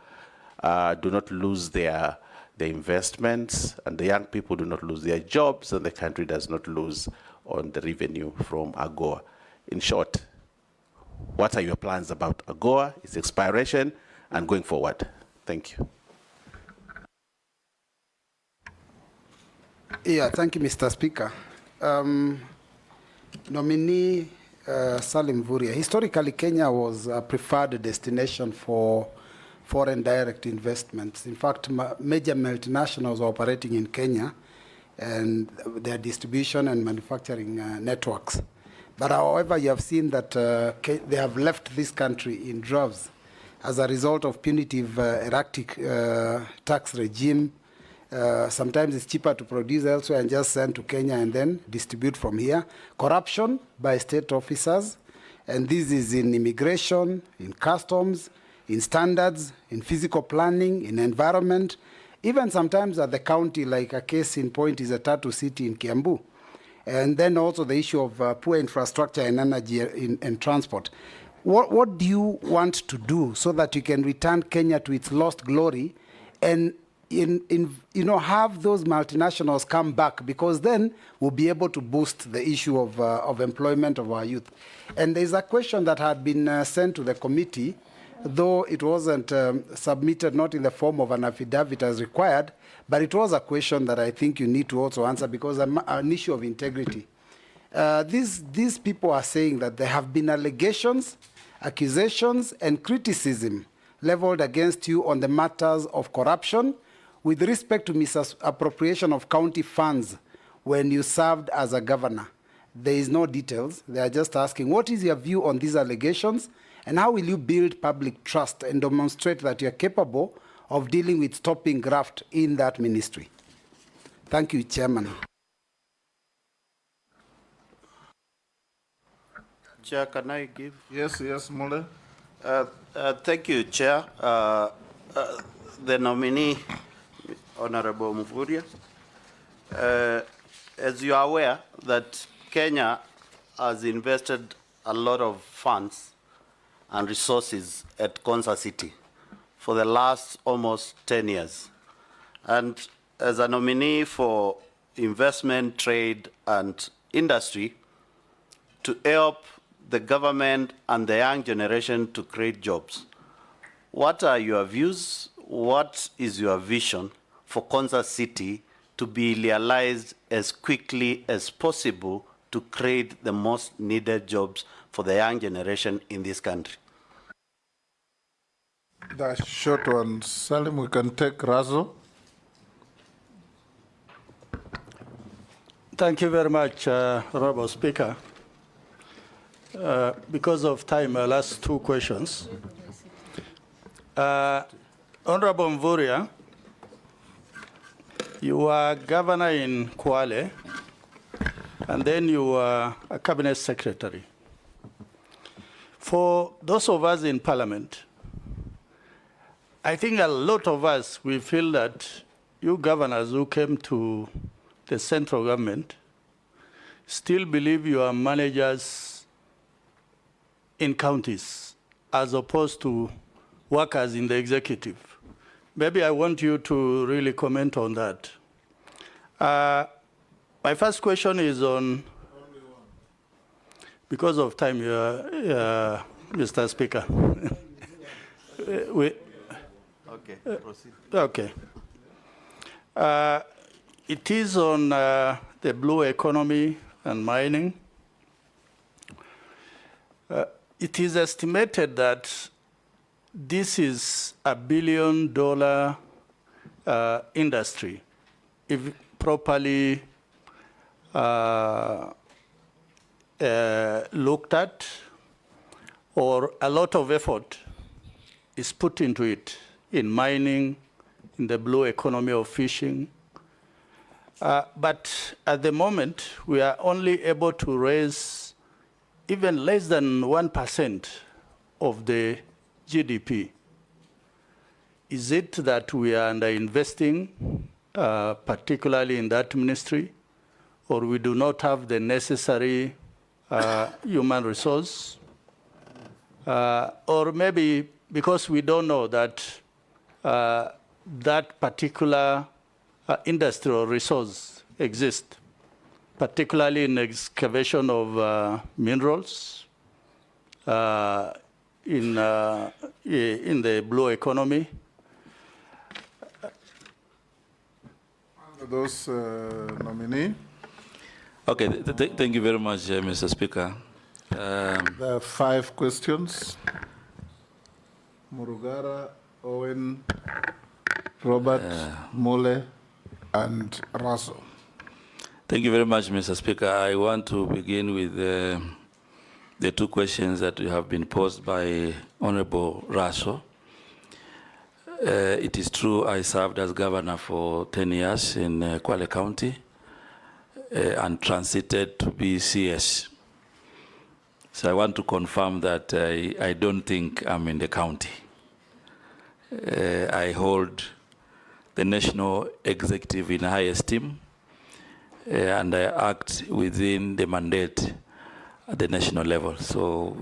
do not lose their investments, and the young people do not lose their jobs, and the country does not lose on the revenue from AGOA. In short, what are your plans about AGOA, its expiration, and going forward? Thank you. Yeah, thank you, Mr. Speaker. Nominee SALIM MVURYA. Historically, Kenya was a preferred destination for foreign direct investments. In fact, major multinationals are operating in Kenya and their distribution and manufacturing networks. But however, you have seen that they have left this country in droves as a result of punitive erratic tax regime. Sometimes it's cheaper to produce elsewhere and just send to Kenya and then distribute from here. Corruption by state officers, and this is in immigration, in customs, in standards, in physical planning, in environment, even sometimes at the county, like a case in point is a Tatu City in Kiambu. And then also the issue of poor infrastructure and energy and transport. What do you want to do so that you can return Kenya to its lost glory and have those multinationals come back, because then we'll be able to boost the issue of employment of our youth. And there's a question that had been sent to the committee, though it wasn't submitted, not in the form of an affidavit as required, but it was a question that I think you need to also answer because an issue of integrity. These people are saying that there have been allegations, accusations, and criticism leveled against you on the matters of corruption with respect to misappropriation of county funds when you served as a governor. There is no details. They are just asking, what is your view on these allegations, and how will you build public trust and demonstrate that you are capable of dealing with stopping graft in that ministry? Thank you, Chairman. Chair, can I give? Yes, Mole. Thank you, Chair. The nominee, Honorable MVURYA. As you are aware, that Kenya has invested a lot of funds and resources at Konza City for the last almost 10 years. And as a nominee for investment, trade, and industry, to help the government and the young generation to create jobs, what are your views? What is your vision for Konza City to be realized as quickly as possible to create the most needed jobs for the young generation in this country? That's short one. Salim, we can take Razo. Thank you very much, Honorable Speaker. Because of time, I'll ask two questions. Honorable MVURYA, you were governor in Kwale, and then you were a cabinet secretary. For those of us in parliament, I think a lot of us, we feel that you governors who came to the central government still believe you are managers in counties as opposed to workers in the executive. Maybe I want you to really comment on that. My first question is on, because of time, Mr. Speaker. Okay, proceed. Okay. It is on the blue economy and mining. It is estimated that this is $1 billion industry, if properly looked at, or a lot of effort is put into it in mining, in the blue economy of fishing. But at the moment, we are only able to raise even less than 1% of the GDP. Is it that we are underinvesting, particularly in that ministry, or we do not have the necessary human resource? Or maybe because we don't know that that particular industrial resource exists, particularly in excavation of minerals, in the blue economy. Those nominee. Okay, thank you very much, Mr. Speaker. There are 5 questions. Murugara, Owen, Robert, Mole, and Raso. Thank you very much, Mr. Speaker. I want to begin with the 2 questions that have been posed by Honorable Raso. It is true I served as governor for 10 years in Kwale County and transited to BCS. So I want to confirm that I don't think I'm in the county. I hold the national executive in high esteem, and I act within the mandate at the national level. So,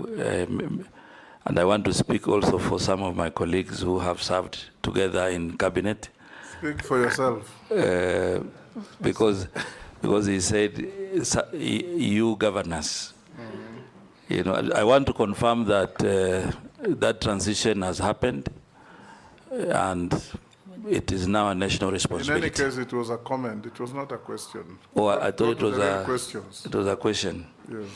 and I want to speak also for some of my colleagues who have served together in cabinet. Speak for yourself. Because he said, you governors. You know, I want to confirm that that transition has happened, and it is now a national responsibility. In any case, it was a comment. It was not a question. Oh, I thought it was a questions. It was a question. Yes.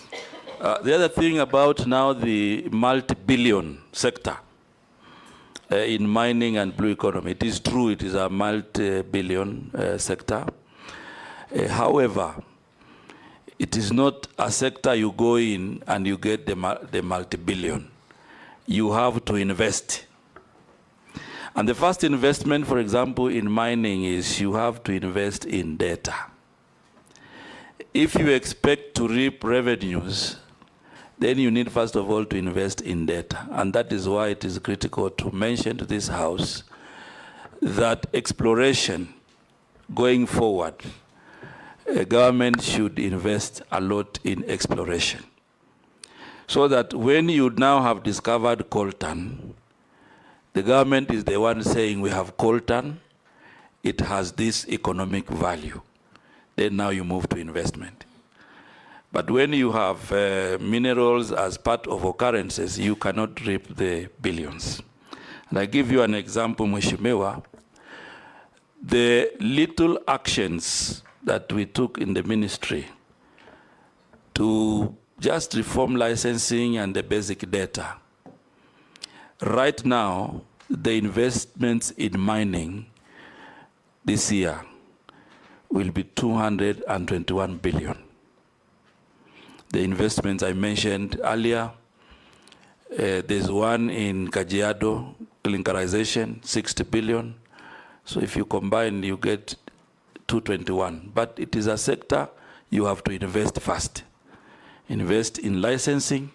The other thing about now the multi-billion sector in mining and blue economy, it is true it is a multi-billion sector. However, it is not a sector you go in and you get the multi-billion. You have to invest. And the first investment, for example, in mining is you have to invest in data. If you expect to reap revenues, then you need, first of all, to invest in data. And that is why it is critical to mention to this House that exploration going forward, government should invest a lot in exploration. So that when you now have discovered coltan, the government is the one saying we have coltan, it has this economic value. Then now you move to investment. But when you have minerals as part of occurrences, you cannot reap the billions. And I give you an example, Mheshimiwa. The little actions that we took in the ministry to just reform licensing and the basic data. Right now, the investments in mining this year will be 221 billion. The investments I mentioned earlier, there's one in Kajiado, clinkerization, 60 billion. So if you combine, you get 221. But it is a sector you have to invest first. Invest in licensing,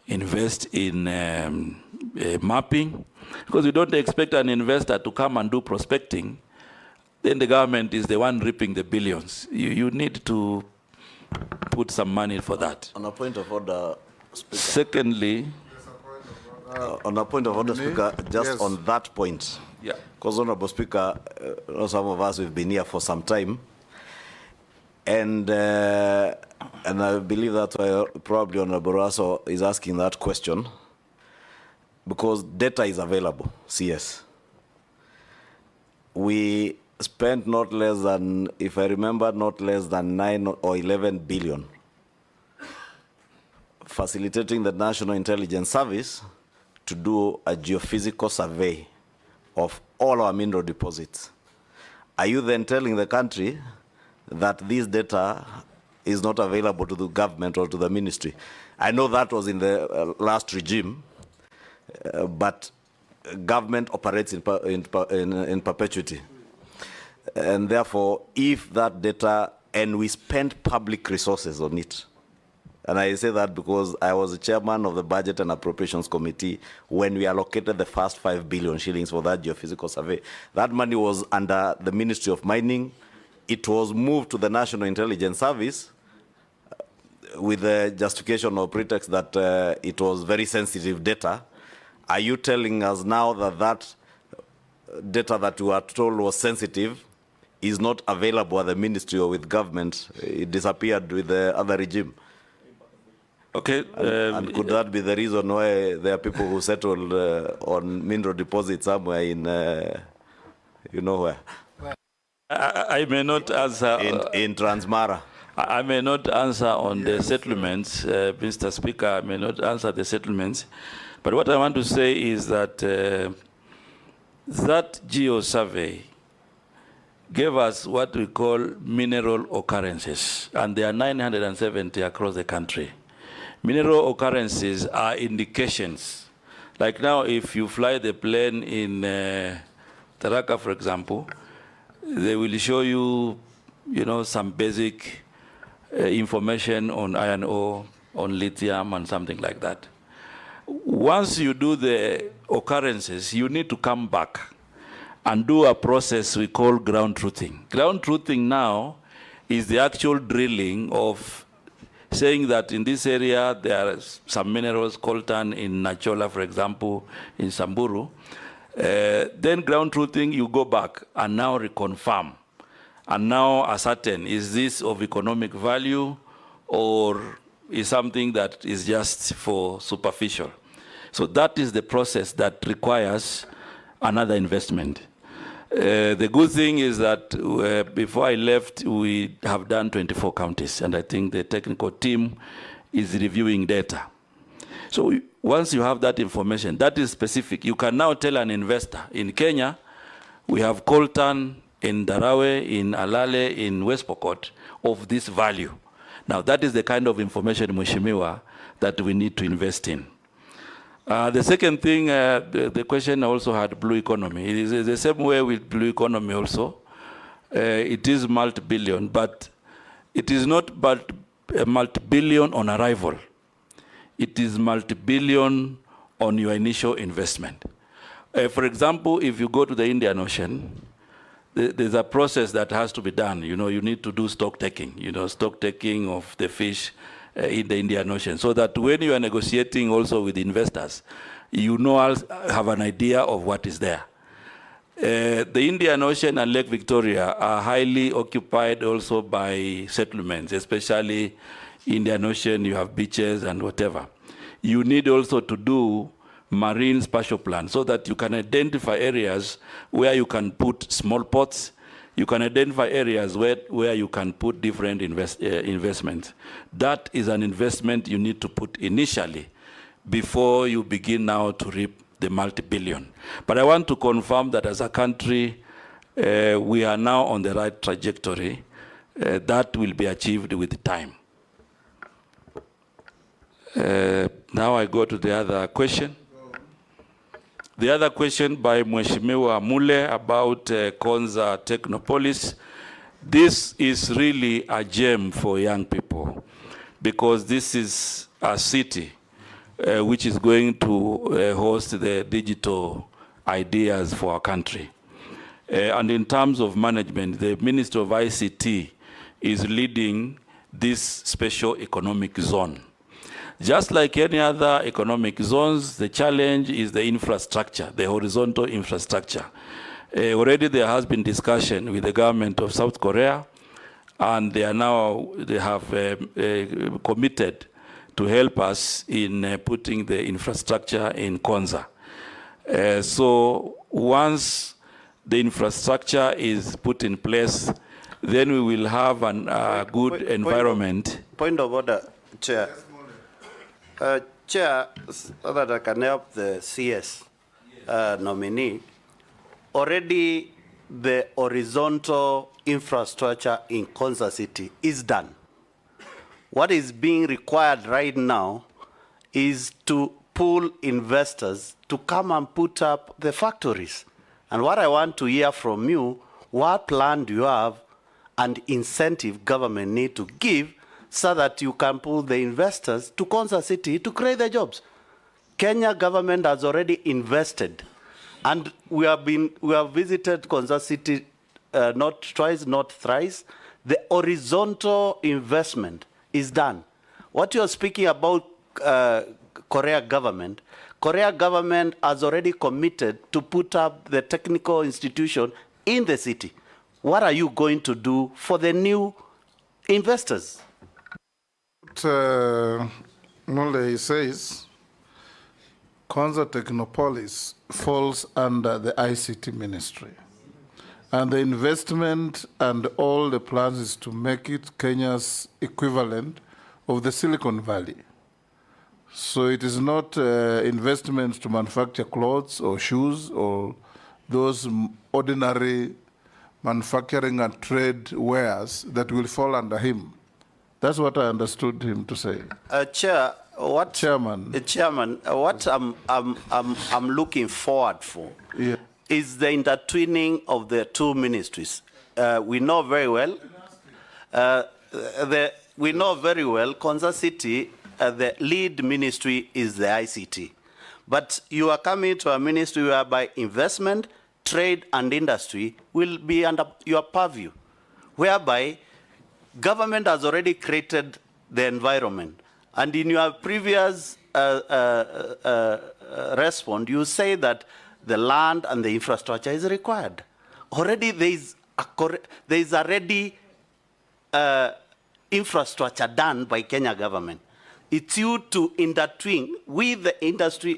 invest in mapping, because you don't expect an investor to come and do prospecting. Then the government is the one reaping the billions. You need to put some money for that. On a point of order, Speaker. Secondly, on a point of order, Speaker, just Yes. on that point. Yeah. Because, Honorable Speaker, some of us have been here for some time, and I believe that's why probably Honorable Raso is asking that question, because data is available. CS. We spent not less than, if I remember, not less than 9 or 11 billion facilitating the National Intelligence Service to do a geophysical survey of all our mineral deposits. Are you then telling the country that this data is not available to the government or to the ministry? I know that was in the last regime, but government operates in perpetuity. And therefore, if that data, and we spend public resources on it, and I say that because I was the chairman of the Budget and Appropriations Committee when we allocated the first 5 billion shillings for that geophysical survey. That money was under the Ministry of Mining. It was moved to the National Intelligence Service with the justification or pretext that it was very sensitive data. Are you telling us now that that data that you were told was sensitive is not available at the ministry or with government? It disappeared with the other regime. Okay. And could that be the reason why there are people who settled on mineral deposits somewhere in, you know where? I may not answer. In Transmara. I may not answer on the settlements, Mr. Speaker. I may not answer the settlements. But what I want to say is that that geo survey gave us what we call mineral occurrences, and there are 970 across the country. Mineral occurrences are indications. Like now, if you fly the plane in Tharaka, for example, they will show you, some basic information on iron ore, on lithium, and something like that. Once you do the occurrences, you need to come back and do a process we call ground truthing. Ground truthing now is the actual drilling of saying that in this area there are some minerals, coltan in Nachola, for example, in Samburu. Then ground truthing, you go back and now reconfirm. And now ascertain, is this of economic value or is something that is just for superficial? So that is the process that requires another investment. The good thing is that before I left, we have done 24 counties, and I think the technical team is reviewing data. So once you have that information, that is specific, you can now tell an investor, in Kenya, we have coltan in Darawe, in Alale, in West Pokot, of this value. Now that is the kind of information, Mheshimiwa, that we need to invest in. The second thing, the question also had blue economy. It is the same way with blue economy also. It is multi-billion, but it is not but multi-billion on arrival. It is multi-billion on your initial investment. For example, if you go to the Indian Ocean, there's a process that has to be done. You need to do stock taking, stock taking of the fish in the Indian Ocean, so that when you are negotiating also with investors, have an idea of what is there. The Indian Ocean and Lake Victoria are highly occupied also by settlements, especially Indian Ocean, you have beaches and whatever. You need also to do marine spatial plan so that you can identify areas where you can put small pots. You can identify areas where you can put different investments. That is an investment you need to put initially before you begin now to reap the multi-billion. But I want to confirm that as a country, we are now on the right trajectory. That will be achieved with time. Now I go to the other question. The other question by Mheshimiwa Mule about Konza Technopolis, this is really a gem for young people because this is a city which is going to host the digital ideas for our country. And in terms of management, the Minister of ICT is leading this special economic zone. Just like any other economic zones, the challenge is the infrastructure, the horizontal infrastructure. Already there has been discussion with the government of South Korea, and they have committed to help us in putting the infrastructure in Konza. So once the infrastructure is put in place, then we will have a good environment. Point of order, Chair. Chair, so that I can help the CS nominee, already the horizontal infrastructure in Konza City is done. What is being required right now is to pull investors to come and put up the factories. And what I want to hear from you, what plan do you have and incentive government need to give so that you can pull the investors to Konza City to create the jobs? Kenya government has already invested, and we have visited Konza City not twice, not thrice. The horizontal investment is done. What you're speaking about Korea government has already committed to put up the technical institution in the city. What are you going to do for the new investors? Mule says Konza Technopolis falls under the ICT ministry. And the investment and all the plans is to make it Kenya's equivalent of the Silicon Valley. So it is not investment to manufacture clothes or shoes or those ordinary manufacturing and trade wares that will fall under him. That's what I understood him to say. Chairman, what I'm looking forward for is the intertwining of the two ministries. We know very well, Konza City, the lead ministry is the ICT. But you are coming to a ministry whereby investment, trade, and industry will be under your purview, whereby government has already created the environment. And in your previous response, you say that the land and the infrastructure is required. Already there is already infrastructure done by Kenya government. It's you to intertwine with the industry,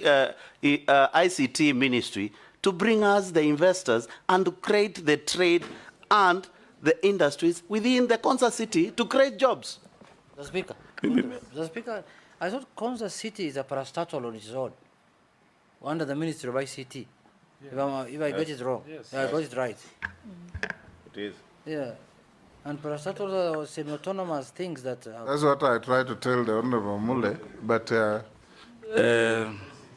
ICT ministry, to bring us the investors and to create the trade and the industries within the Konza City to create jobs. The Speaker, I thought Konza City is a parastatal on its own, under the Ministry of ICT. Yeah. If I got it wrong, yes. I got it right. It is. Yeah. And parastatals are semi-autonomous things that... That's what I tried to tell the Honorable Mule, but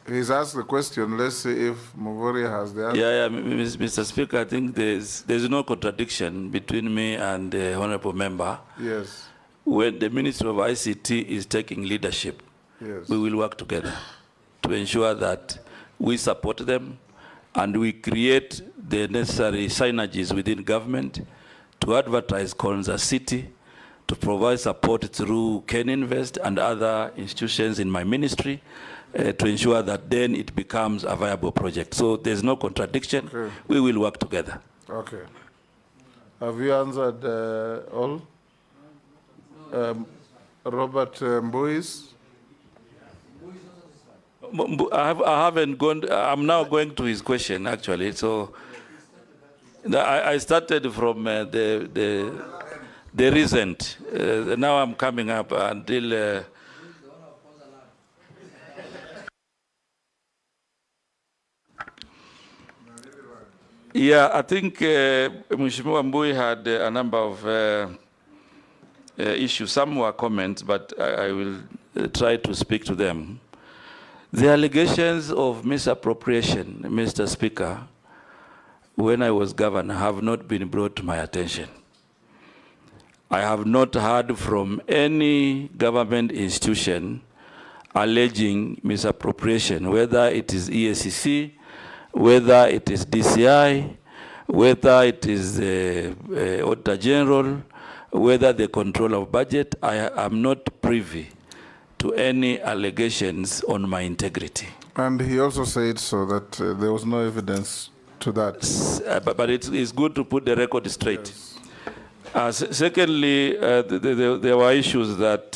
he's asked the question. Let's see if MVURYA has the answer. Yeah, Mr. Speaker, I think there's no contradiction between me and the Honorable Member. Yes. When the Ministry of ICT is taking leadership, yes, we will work together to ensure that we support them and we create the necessary synergies within government to advertise Konza City, to provide support through KenInvest and other institutions in my ministry, to ensure that then it becomes a viable project. So there's no contradiction. Okay. We will work together. Okay. Have you answered all? Robert Mbuis? I haven't gone, I'm now going to his question actually. So I started from the recent. Now I'm coming up until yeah, I think Mheshimiwa Mbui had a number of issues. Some were comments, but I will try to speak to them. The allegations of misappropriation, Mr. Speaker, when I was governor, have not been brought to my attention. I have not heard from any government institution alleging misappropriation, whether it is EACC, whether it is DCI, whether it is the Auditor General, whether the control of budget. I am not privy to any allegations on my integrity. And he also said so that there was no evidence to that. But it's good to put the record straight. Yes. Secondly, there were issues that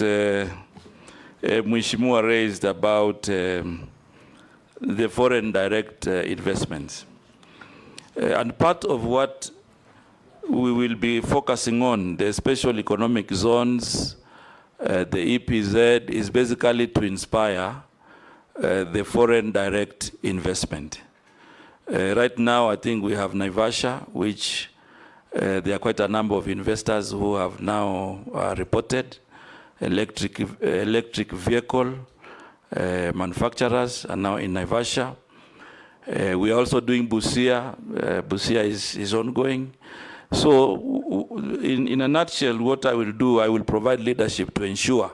Mheshimiwa raised about the foreign direct investments. And part of what we will be focusing on, the special economic zones, the EPZ, is basically to inspire the foreign direct investment. Right now, I think we have Naivasha, which there are quite a number of investors who have now reported. Electric vehicle manufacturers are now in Naivasha. We are also doing Busia. Busia is ongoing. So in a nutshell, what I will do, I will provide leadership to ensure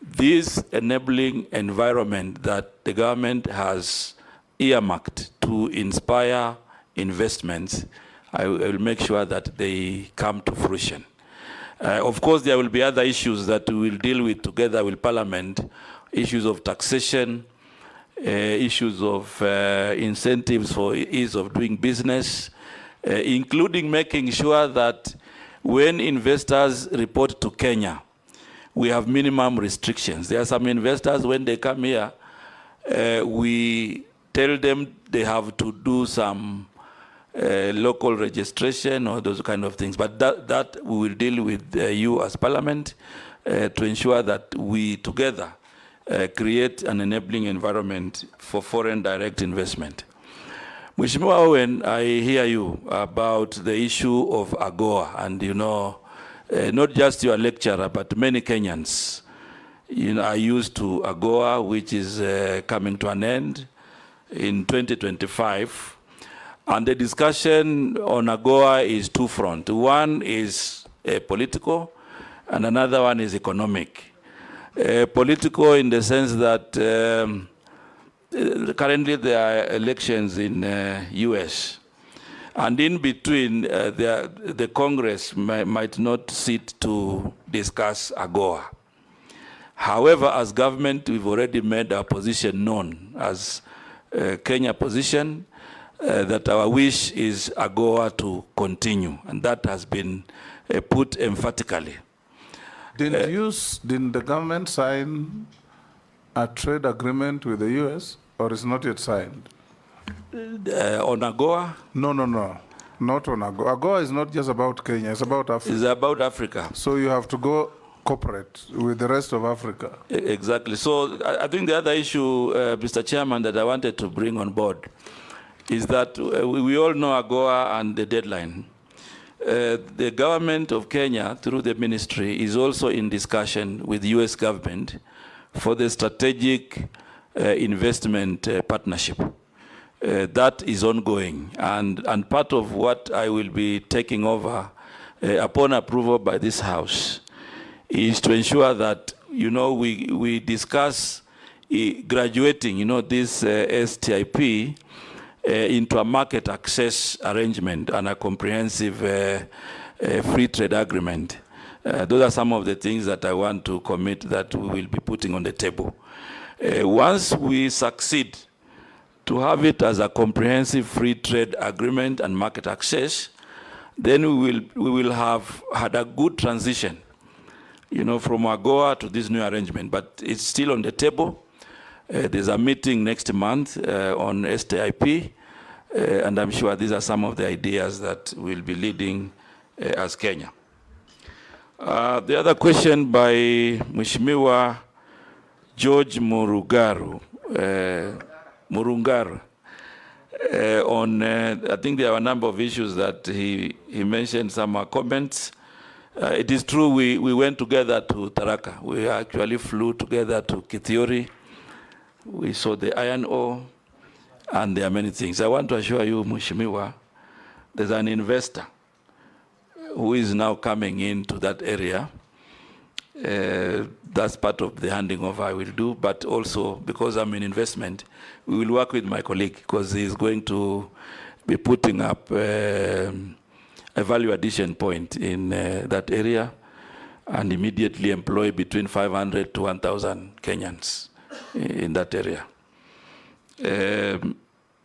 this enabling environment that the government has earmarked to inspire investments, I will make sure that they come to fruition. Of course, there will be other issues that we will deal with together with Parliament, issues of taxation, issues of incentives for ease of doing business, including making sure that when investors report to Kenya, we have minimum restrictions. There are some investors, when they come here, we tell them they have to do some local registration or those kind of things. But that we will deal with you as Parliament to ensure that we together create an enabling environment for foreign direct investment. Mheshimiwa Owen, I hear you about the issue of AGOA, and you know, not just your lecturer, but many Kenyans, you know, are used to AGOA, which is coming to an end in 2025. And the discussion on AGOA is two-front. One is political, and another one is economic. Political in the sense that currently there are elections in US. And in between, the Congress might not sit to discuss AGOA. However, as government, we've already made our position known as Kenya position, that our wish is AGOA to continue. And that has been put emphatically. Didn't the government sign a trade agreement with the US, or is not yet signed? On AGOA? No, not on AGOA. AGOA is not just about Kenya, it's about Africa. It's about Africa. So you have to go cooperate with the rest of Africa. Exactly. So I think the other issue, Mr. Chairman, that I wanted to bring on board is that we all know AGOA and the deadline. The government of Kenya, through the ministry, is also in discussion with the US government for the strategic investment partnership. That is ongoing. And part of what I will be taking over upon approval by this House is to ensure that, you know, we discuss graduating, you know, this STIP into a market access arrangement and a comprehensive free trade agreement. Those are some of the things that I want to commit that we will be putting on the table. Once we succeed to have it as a comprehensive free trade agreement and market access, then we will have had a good transition, you know, from AGOA to this new arrangement. But it's still on the table. There's a meeting next month on STIP, and I'm sure these are some of the ideas that we'll be leading as Kenya. The other question by Mheshimiwa George Murungaru, on, I think there are a number of issues that he mentioned, some comments. It is true we went together to Tharaka. We actually flew together to Kithiori. we saw the iron ore, and there are many things. I want to assure you, Mheshimiwa, there's an investor who is now coming into that area. That's part of the handing over I will do, but also because I'm in investment, we will work with my colleague because he's going to be putting up a value addition point in that area and immediately employ between 500 to 1,000 Kenyans in that area.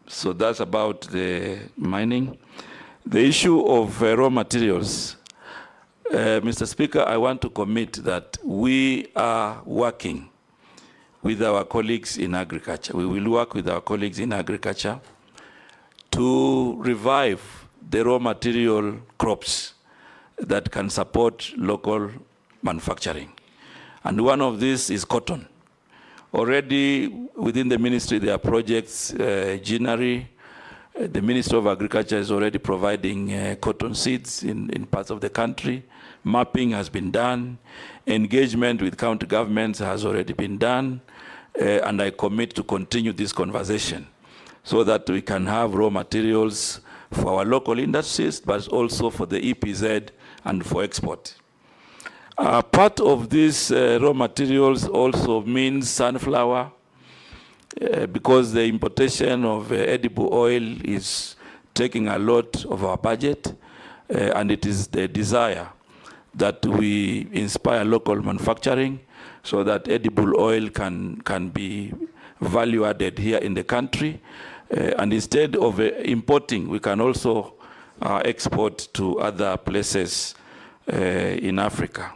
So that's about the mining. The issue of raw materials, Mr. Speaker, I want to commit that we are working with our colleagues in agriculture. We will work with our colleagues in agriculture to revive the raw material crops that can support local manufacturing. And one of these is cotton. Already within the ministry there are projects, Ginary. The Ministry of Agriculture is already providing cotton seeds in parts of the country. Mapping has been done. Engagement with county governments has already been done. And I commit to continue this conversation so that we can have raw materials for our local industries, but also for the EPZ and for export. Part of these raw materials also means sunflower, because the importation of edible oil is taking a lot of our budget, and it is the desire that we inspire local manufacturing so that edible oil can be value added here in the country. And instead of importing, we can also export to other places in Africa.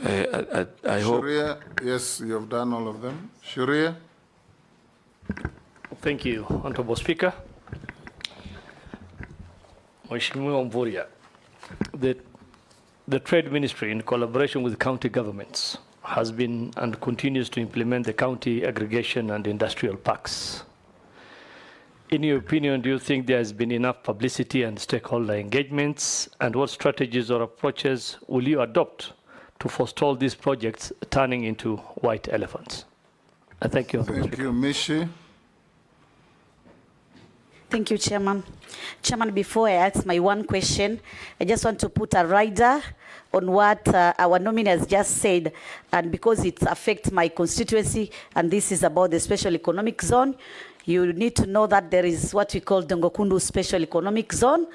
I hope. Sharia, yes, you have done all of them. Sharia. Thank you, Honorable Speaker. Mheshimiwa MVURYA, the Trade Ministry, in collaboration with county governments, has been and continues to implement the county aggregation and industrial parks. In your opinion, do you think there has been enough publicity and stakeholder engagements? And what strategies or approaches will you adopt to forestall these projects turning into white elephants? Thank you. Thank you, Mishi. Thank you, Chairman. Chairman, before I ask my one question, I just want to put a rider on what our nominee has just said, and because it affects my constituency, and this is about the special economic zone, you need to know that there is what we call Dongokundu Special Economic Zone,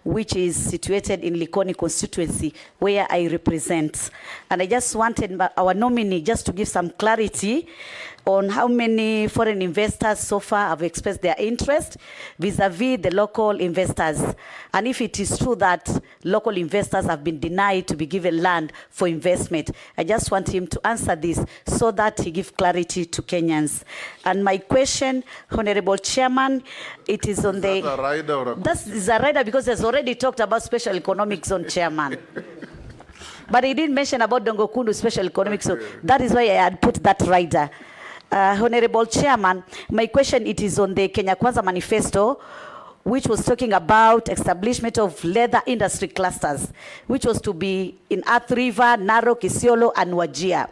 which is situated in Likoni constituency, where I represent. And I just wanted our nominee just to give some clarity on how many foreign investors so far have expressed their interest vis-a-vis the local investors. And if it is true that local investors have been denied to be given land for investment, I just want him to answer this so that he gives clarity to Kenyans. And my question, Honorable Chairman, it is on the... That a rider or a... That is a rider because there's already talked about special economic zone, Chairman. But he didn't mention about Dongokundu Special Economic Zone. That is why I had put that rider. Honorable Chairman, my question, it is on the Kenya Kwanza Manifesto, which was talking about establishment of leather industry clusters, which was to be in Athi River, Narok, Isiolo, and Wajir.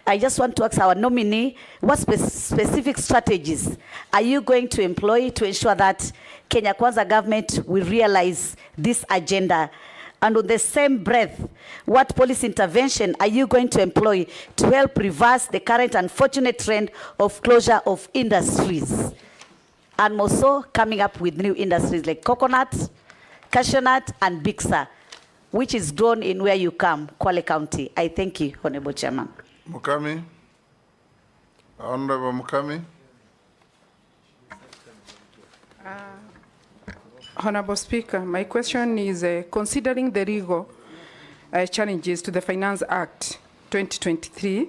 I just want to ask our nominee, what specific strategies are you going to employ to ensure that Kenya Kwanza government will realize this agenda? And on the same breath, what policy intervention are you going to employ to help reverse the current unfortunate trend of closure of industries? And also coming up with new industries like coconut, cashew nut, and Bixa, which is grown in where you come, Kwale County. I thank you, Honorable Chairman. Mukami. Honorable Mukami. Honorable Speaker, my question is considering the legal challenges to the Finance Act 2023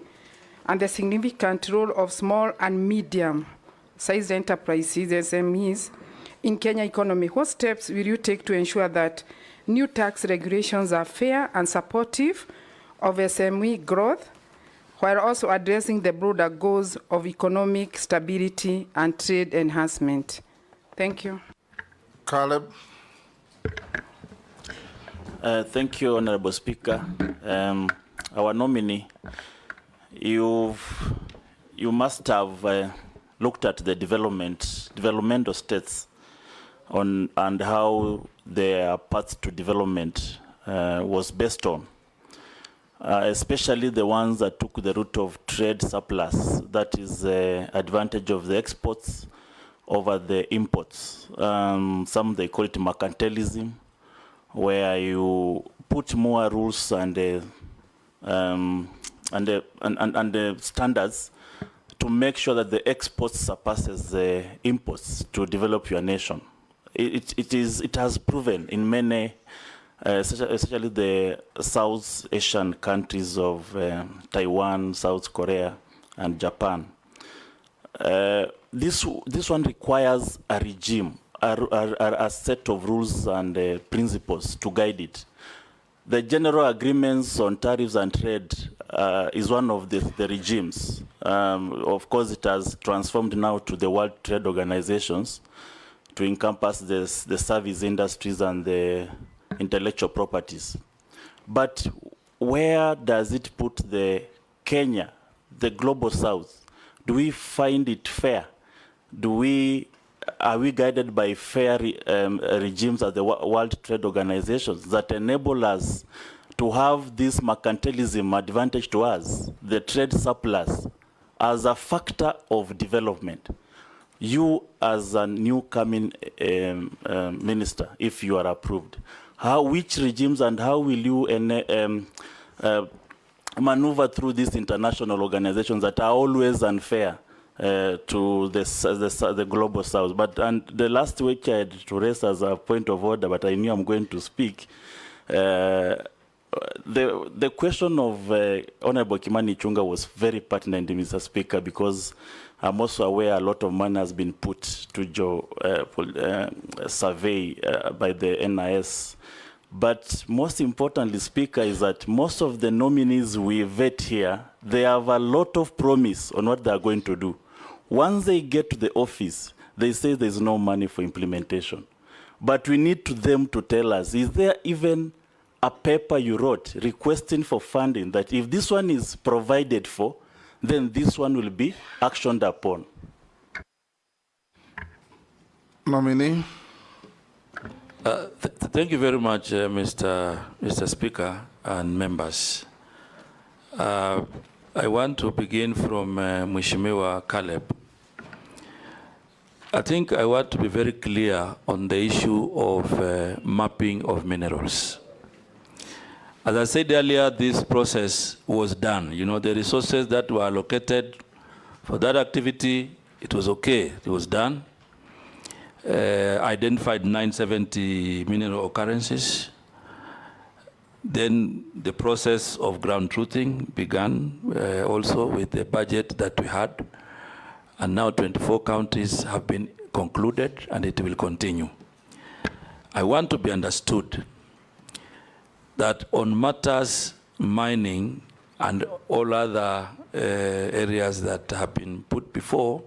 and the significant role of small and medium-sized enterprises, SMEs, in Kenya economy, what steps will you take to ensure that new tax regulations are fair and supportive of SME growth, while also addressing the broader goals of economic stability and trade enhancement? Thank you. Caleb. Thank you, Honorable Speaker. Our nominee, you've you must have looked at the developmental states and how their path to development was based on, especially the ones that took the route of trade surplus, that is the advantage of the exports over the imports. Some they call it mercantilism, where you put more rules and the standards to make sure that the exports surpasses the imports to develop your nation. It has proven in many, especially the South Asian countries of Taiwan, South Korea, and Japan. This one requires a regime, a set of rules and principles to guide it. The general agreements on tariffs and trade is one of the regimes. Of course, it has transformed now to the World Trade Organizations to encompass the service industries and the intellectual properties. But where does it put the Kenya, the global south? Do we find it fair? Are we guided by fair regimes at the World Trade Organizations that enable us to have this mercantilism advantage to us, the trade surplus, as a factor of development? You, as a new coming minister, if you are approved, which regimes and how will you maneuver through these international organizations that are always unfair to the global south? But the last which I had to raise as a point of order, but I knew I'm going to speak, the question of Honorable Kimani Ichung'wah was very pertinent, Mr. Speaker, because I'm also aware a lot of money has been put to survey by the NIS. But most importantly, Speaker, is that most of the nominees we vet here, they have a lot of promise on what they are going to do. Once they get to the office, they say there's no money for implementation. But we need them to tell us, is there even a paper you wrote requesting for funding that if this one is provided for, then this one will be actioned upon? Nominee. Thank you very much, Mr. Speaker and members. I want to begin from Mheshimiwa Caleb. I think I want to be very clear on the issue of mapping of minerals. As I said earlier, this process was done. You know, the resources that were allocated for that activity, it was okay, it was done. Identified 970 mineral occurrences. Then the process of ground truthing began also with the budget that we had. And now 24 counties have been concluded and it will continue. I want to be understood that on matters mining and all other areas that have been put before,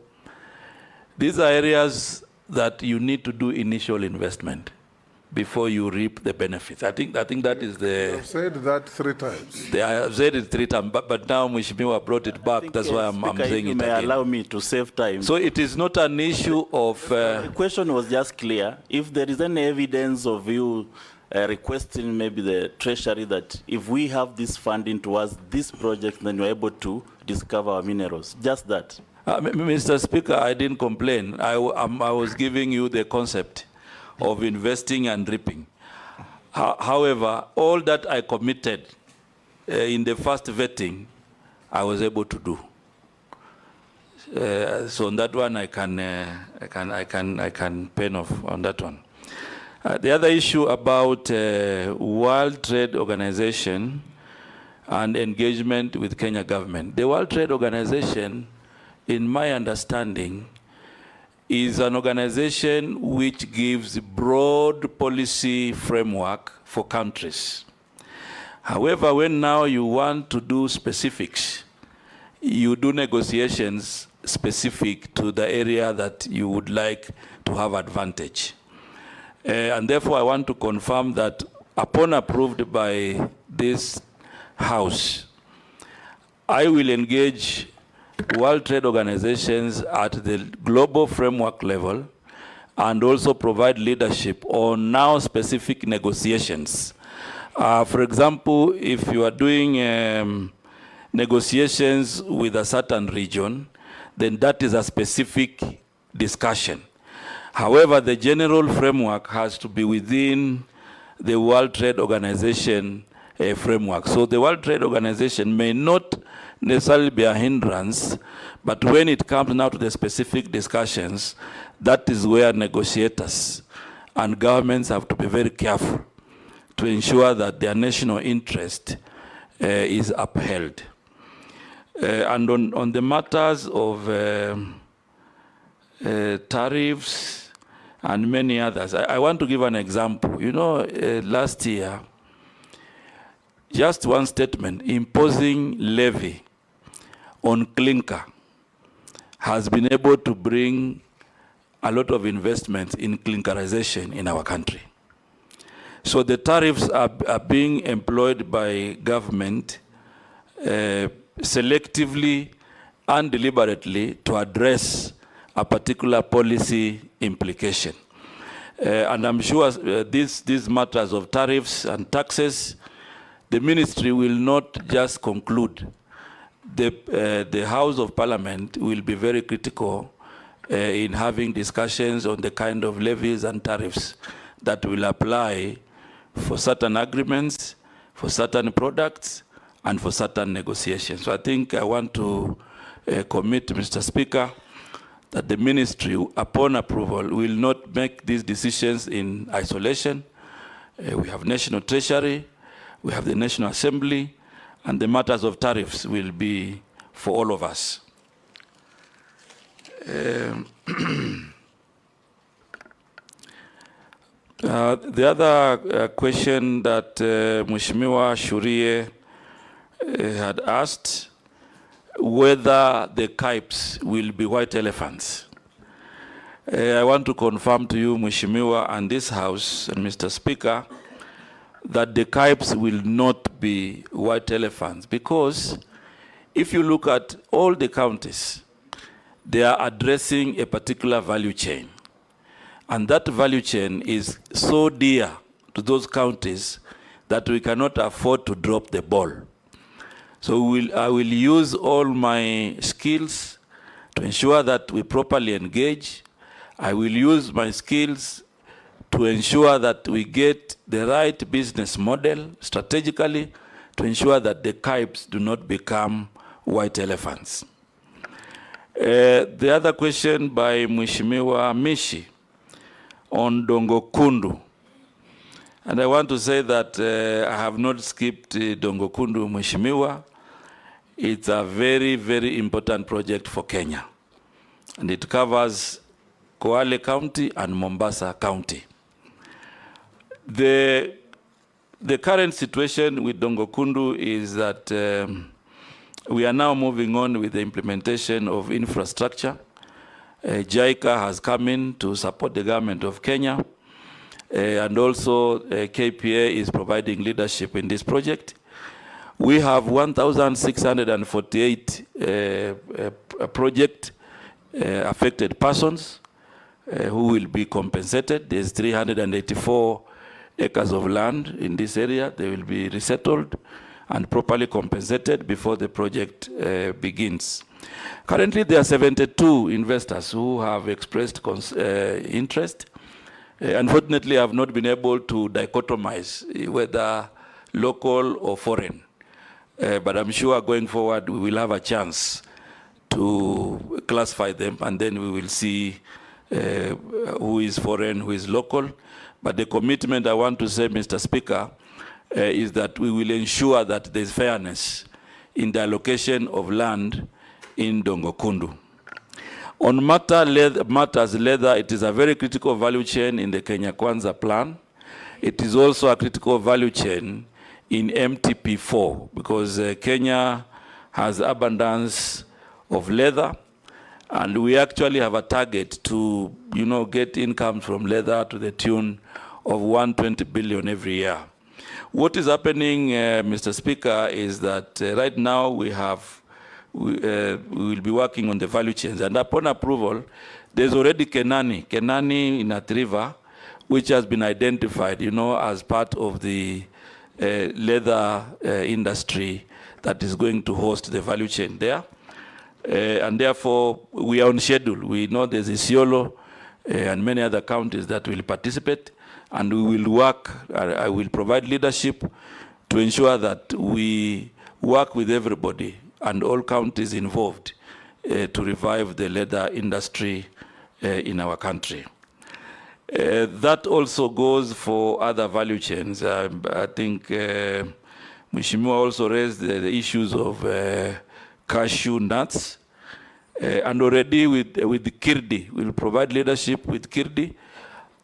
these are areas that you need to do initial investment before you reap the benefits. I think that is the... I've said that 3 times. I have said it 3 times, but now Mheshimiwa brought it back. That's why I'm saying it again. May allow me to save time. So it is not an issue of... The question was just clear. If there is any evidence of you requesting maybe the Treasury that if we have this funding towards this project, then you're able to discover our minerals. Just that. Mr. Speaker, I didn't complain. I was giving you the concept of investing and reaping. However, all that I committed in the first vetting, I was able to do. So on that one, I can pen off on that one. The other issue about World Trade Organization and engagement with Kenya government. The World Trade Organization, in my understanding, is an organization which gives broad policy framework for countries. However, when now you want to do specifics, you do negotiations specific to the area that you would like to have advantage. And therefore, I want to confirm that upon approved by this House, I will engage World Trade Organizations at the global framework level and also provide leadership on now specific negotiations. For example, if you are doing negotiations with a certain region, then that is a specific discussion. However, the general framework has to be within the World Trade Organization framework. So the World Trade Organization may not necessarily be a hindrance, but when it comes now to the specific discussions, that is where negotiators and governments have to be very careful to ensure that their national interest is upheld. And on the matters of tariffs and many others, I want to give an example. You know, last year, just one statement imposing levy on clinker has been able to bring a lot of investments in clinkerization in our country. So the tariffs are being employed by government selectively and deliberately to address a particular policy implication. And I'm sure these matters of tariffs and taxes, the ministry will not just conclude. The House of Parliament will be very critical in having discussions on the kind of levies and tariffs that will apply for certain agreements, for certain products, and for certain negotiations. So I think I want to commit, Mr. Speaker, that the ministry, upon approval, will not make these decisions in isolation. We have National Treasury, we have the National Assembly, and the matters of tariffs will be for all of us. The other question that Mheshimiwa Shurie had asked, whether the KIPES will be white elephants. I want to confirm to you, Mheshimiwa, and this House, and Mr. Speaker, that the KIPES will not be white elephants, because if you look at all the counties, they are addressing a particular value chain. And that value chain is so dear to those counties that we cannot afford to drop the ball. So I will use all my skills to ensure that we properly engage. I will use my skills to ensure that we get the right business model strategically to ensure that the KIPES do not become white elephants. The other question by Mheshimiwa Mishi on Dongo Kundu. And I want to say that I have not skipped Dongo Kundu, Mheshimiwa. It's a very, very important project for Kenya. And it covers Kwale County and Mombasa County. The current situation with Dongo Kundu is that we are now moving on with the implementation of infrastructure. JICA has come in to support the government of Kenya. And also KPA is providing leadership in this project. We have 1,648 project affected persons who will be compensated. There's 384 acres of land in this area. They will be resettled and properly compensated before the project begins. Currently, there are 72 investors who have expressed interest. Unfortunately, I have not been able to dichotomize whether local or foreign. But I'm sure going forward, we will have a chance to classify them, and then we will see who is foreign, who is local. But the commitment I want to say, Mr. Speaker, is that we will ensure that there is fairness in the allocation of land in Dongo Kundu. On matters leather, it is a very critical value chain in the Kenya Kwanza plan. It is also a critical value chain in MTP4, because Kenya has abundance of leather, and we actually have a target to, get income from leather to the tune of 120 billion every year. What is happening, Mr. Speaker, is that right now we have we will be working on the value chains. And upon approval, there's already Kenani in Athi River, which has been identified, as part of the leather industry that is going to host the value chain there. And therefore, we are on schedule. We know there's Isiolo and many other counties that will participate, and we will work, I will provide leadership to ensure that we work with everybody and all counties involved to revive the leather industry in our country. That also goes for other value chains. I think Mheshimiwa also raised the issues of cashew nuts. And already with Kirdi, we'll provide leadership with Kirdi.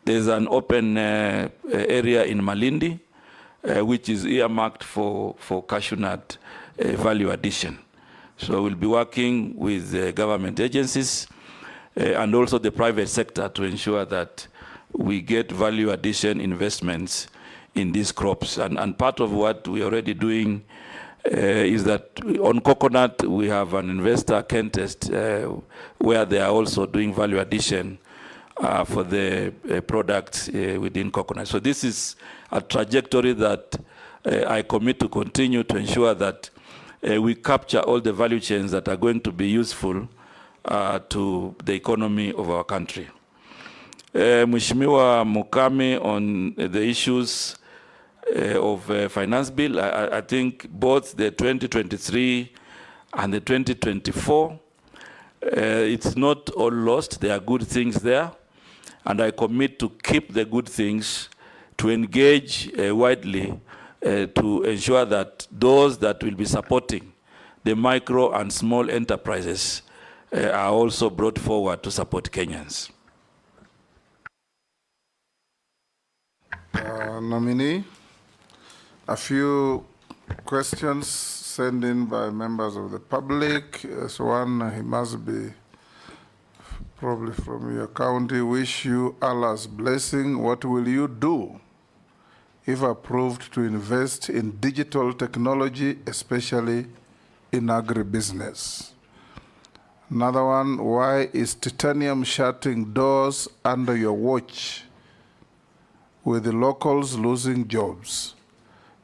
There's an open area in Malindi, which is earmarked for cashew nut value addition. So we'll be working with government agencies and also the private sector to ensure that we get value addition investments in these crops. And part of what we're already doing is that on coconut, we have an investor, Kentest, where they are also doing value addition for the products within coconut. So this is a trajectory that I commit to continue to ensure that we capture all the value chains that are going to be useful to the economy of our country. Mheshimiwa Mukami, on the issues of finance bill, I think both the 2023 and the 2024, it's not all lost. There are good things there, and I commit to keep the good things, to engage widely, to ensure that those that will be supporting the micro and small enterprises are also brought forward to support Kenyans. Nominee, a few questions sent in by members of the public. As one, he must be probably from your county. Wish you Allah's blessing. What will you do if approved to invest in digital technology, especially in agribusiness? Another one, why is titanium shutting doors under your watch with the locals losing jobs?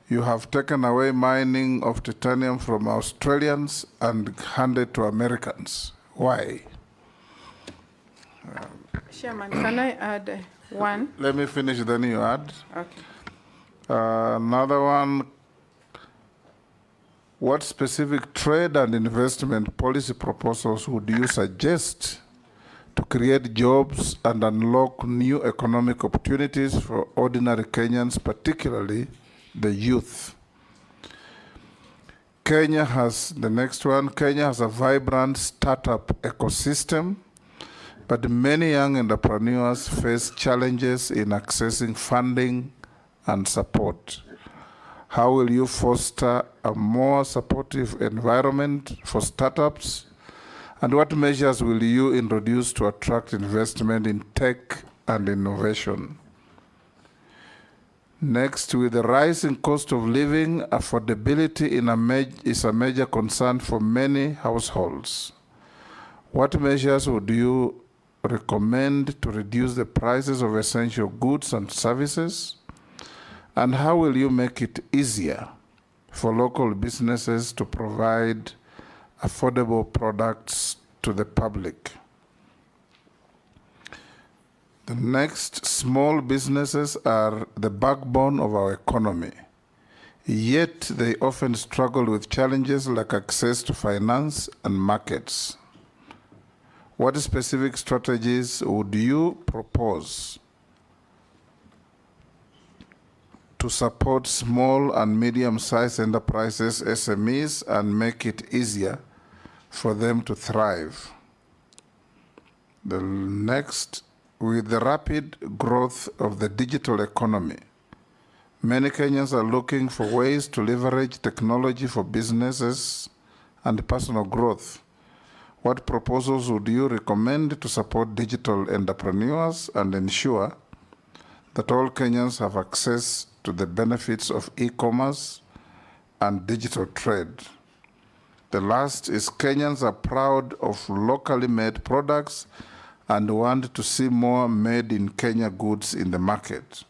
You have taken away mining of titanium from Australians and handed to Americans. Why? Chairman, can I add one? Let me finish, then you add. Okay. Another one, what specific trade and investment policy proposals would you suggest to create jobs and unlock new economic opportunities for ordinary Kenyans, particularly the youth? Kenya has, the next one, Kenya has a vibrant startup ecosystem, but many young entrepreneurs face challenges in accessing funding and support. How will you foster a more supportive environment for startups? And what measures will you introduce to attract investment in tech and innovation? Next, with the rising cost of living, affordability is a major concern for many households. What measures would you recommend to reduce the prices of essential goods and services? And how will you make it easier for local businesses to provide affordable products to the public? The next, small businesses are the backbone of our economy, yet they often struggle with challenges like access to finance and markets. What specific strategies would you propose to support small and medium-sized enterprises, SMEs, and make it easier for them to thrive? The next, with the rapid growth of the digital economy, many Kenyans are looking for ways to leverage technology for businesses and personal growth. What proposals would you recommend to support digital entrepreneurs and ensure that all Kenyans have access to the benefits of e-commerce and digital trade? The last is Kenyans are proud of locally made products and want to see more made in Kenya goods in the market.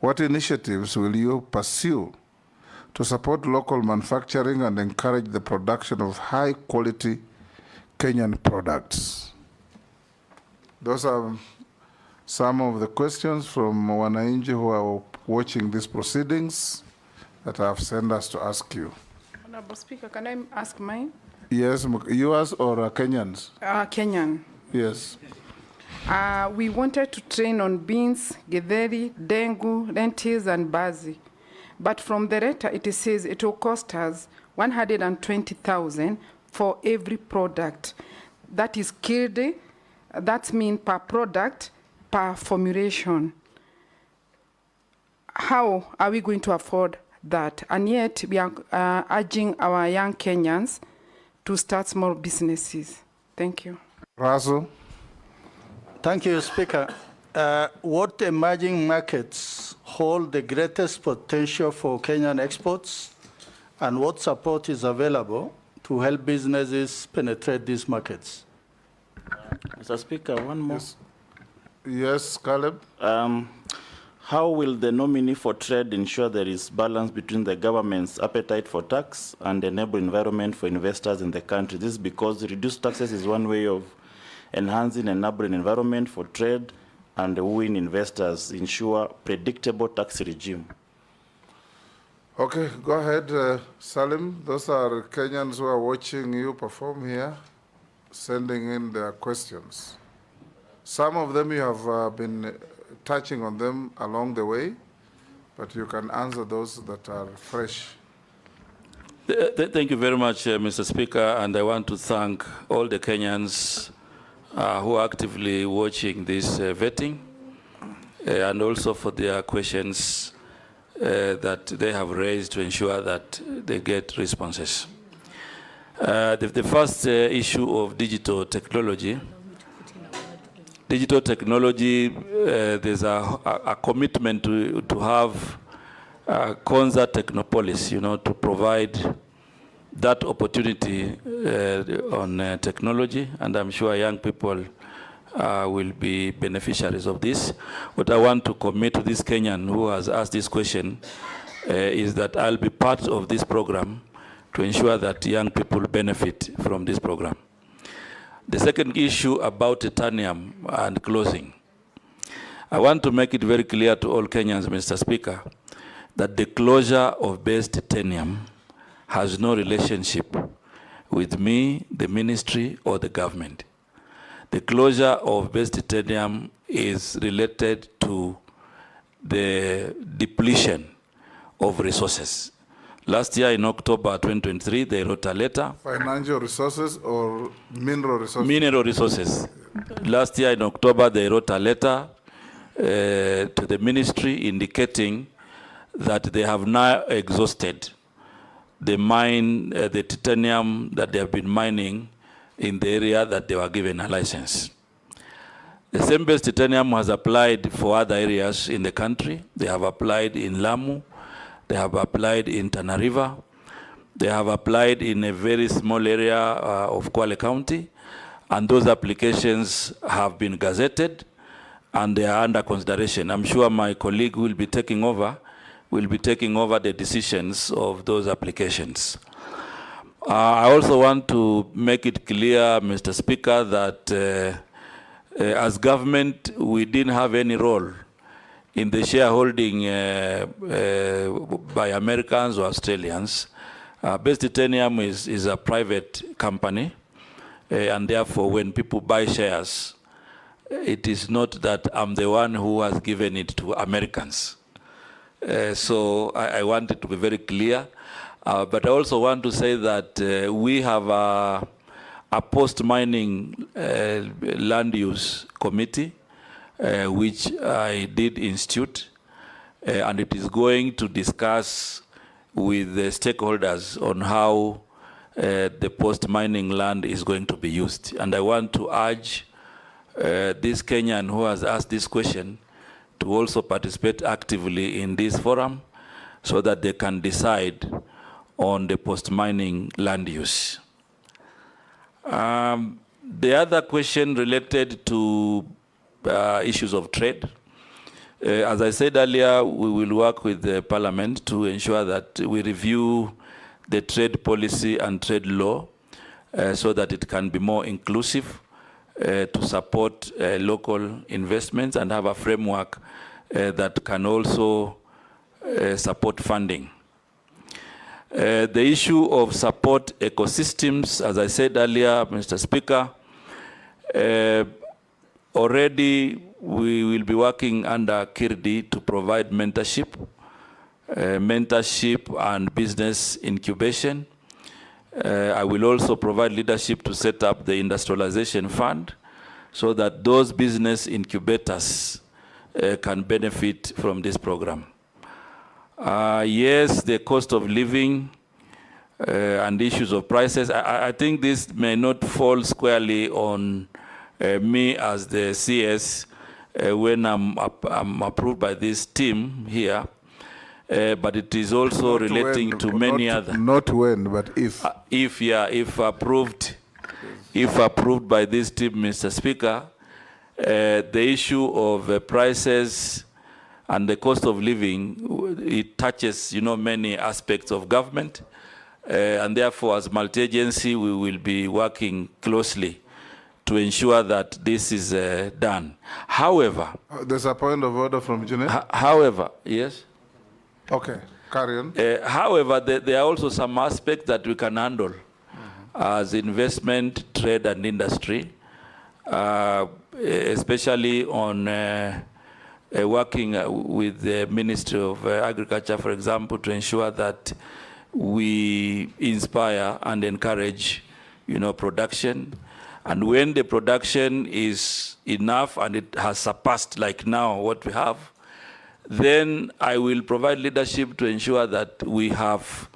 What initiatives will you pursue to support local manufacturing and encourage the production of high-quality Kenyan products? Those are some of the questions from wananchi who are watching these proceedings that have sent us to ask you. Honorable Speaker, can I ask mine? Yes, yours or Kenyans? Kenyan. Yes. We wanted to train on beans, githeri, dengu, lentils, and bazi. But from the letter, it says it will cost us 120,000 for every product. That is killed. That means per product, per formulation. How are we going to afford that? And yet, we are urging our young Kenyans to start small businesses. Thank you. Russell. Thank you, Speaker. What emerging markets hold the greatest potential for Kenyan exports, and what support is available to help businesses penetrate these markets? Mr. Speaker, one more. Yes, Caleb. How will the nominee for trade ensure there is balance between the government's appetite for tax and enable environment for investors in the country? This is because reduced taxes is one way of enhancing an enabling environment for trade and wooing investors, ensure predictable tax regime. Okay, go ahead, Salim. Those are Kenyans who are watching you perform here, sending in their questions. Some of them you have been touching on them along the way, but you can answer those that are fresh. Thank you very much, Mr. Speaker, and I want to thank all the Kenyans who are actively watching this vetting, and also for their questions that they have raised to ensure that they get responses. The first issue of digital technology. Digital technology, there's a commitment to have Konza Technopolis, to provide that opportunity on technology, and I'm sure young people will be beneficiaries of this. What I want to commit to this Kenyan who has asked this question is that I'll be part of this program to ensure that young people benefit from this program. The second issue about titanium and closing. I want to make it very clear to all Kenyans, Mr. Speaker, that the closure of base titanium has no relationship with me, the ministry, or the government. The closure of base titanium is related to the depletion of resources. Last year in October 2023, they wrote a letter. Financial resources or mineral resources? Mineral resources. Last year in October, they wrote a letter to the ministry indicating that they have now exhausted the the titanium that they have been mining in the area that they were given a license. The same base titanium has applied for other areas in the country. They have applied in Lamu. They have applied in Tana River. They have applied in a very small area of Kwale County. And those applications have been gazetted and they are under consideration. I'm sure my colleague will be taking over the decisions of those applications. I also want to make it clear, Mr. Speaker, that as government, we didn't have any role in the shareholding by Americans or Australians. Base Titanium is a private company, and therefore when people buy shares, it is not that I'm the one who has given it to Americans. So I want it to be very clear. But I also want to say that we have a post-mining land use committee, which I did institute, and it is going to discuss with the stakeholders on how the post-mining land is going to be used. And I want to urge this Kenyan who has asked this question to also participate actively in this forum so that they can decide on the post-mining land use. The other question related to issues of trade. As I said earlier, we will work with the Parliament to ensure that we review the trade policy and trade law so that it can be more inclusive to support local investments and have a framework that can also support funding. The issue of support ecosystems, as I said earlier, Mr. Speaker, already we will be working under KIRDI to provide mentorship and business incubation. I will also provide leadership to set up the industrialization fund so that those business incubators can benefit from this program. Yes, the cost of living and issues of prices, I think this may not fall squarely on me as the CS when I'm approved by this team here, but it is also not relating when, to many other. Not when, but if. If approved by this team, Mr. Speaker, the issue of prices and the cost of living, it touches, many aspects of government, and therefore, as multi-agency, we will be working closely to ensure that this is done. However, there's a point of order from Junaid. However, yes. Okay, carry on. However, there are also some aspects that we can handle as investment, trade, and industry, especially on working with the Ministry of Agriculture, for example, to ensure that we inspire and encourage, production. And when the production is enough and it has surpassed, like now, what we have, then I will provide leadership to ensure that we have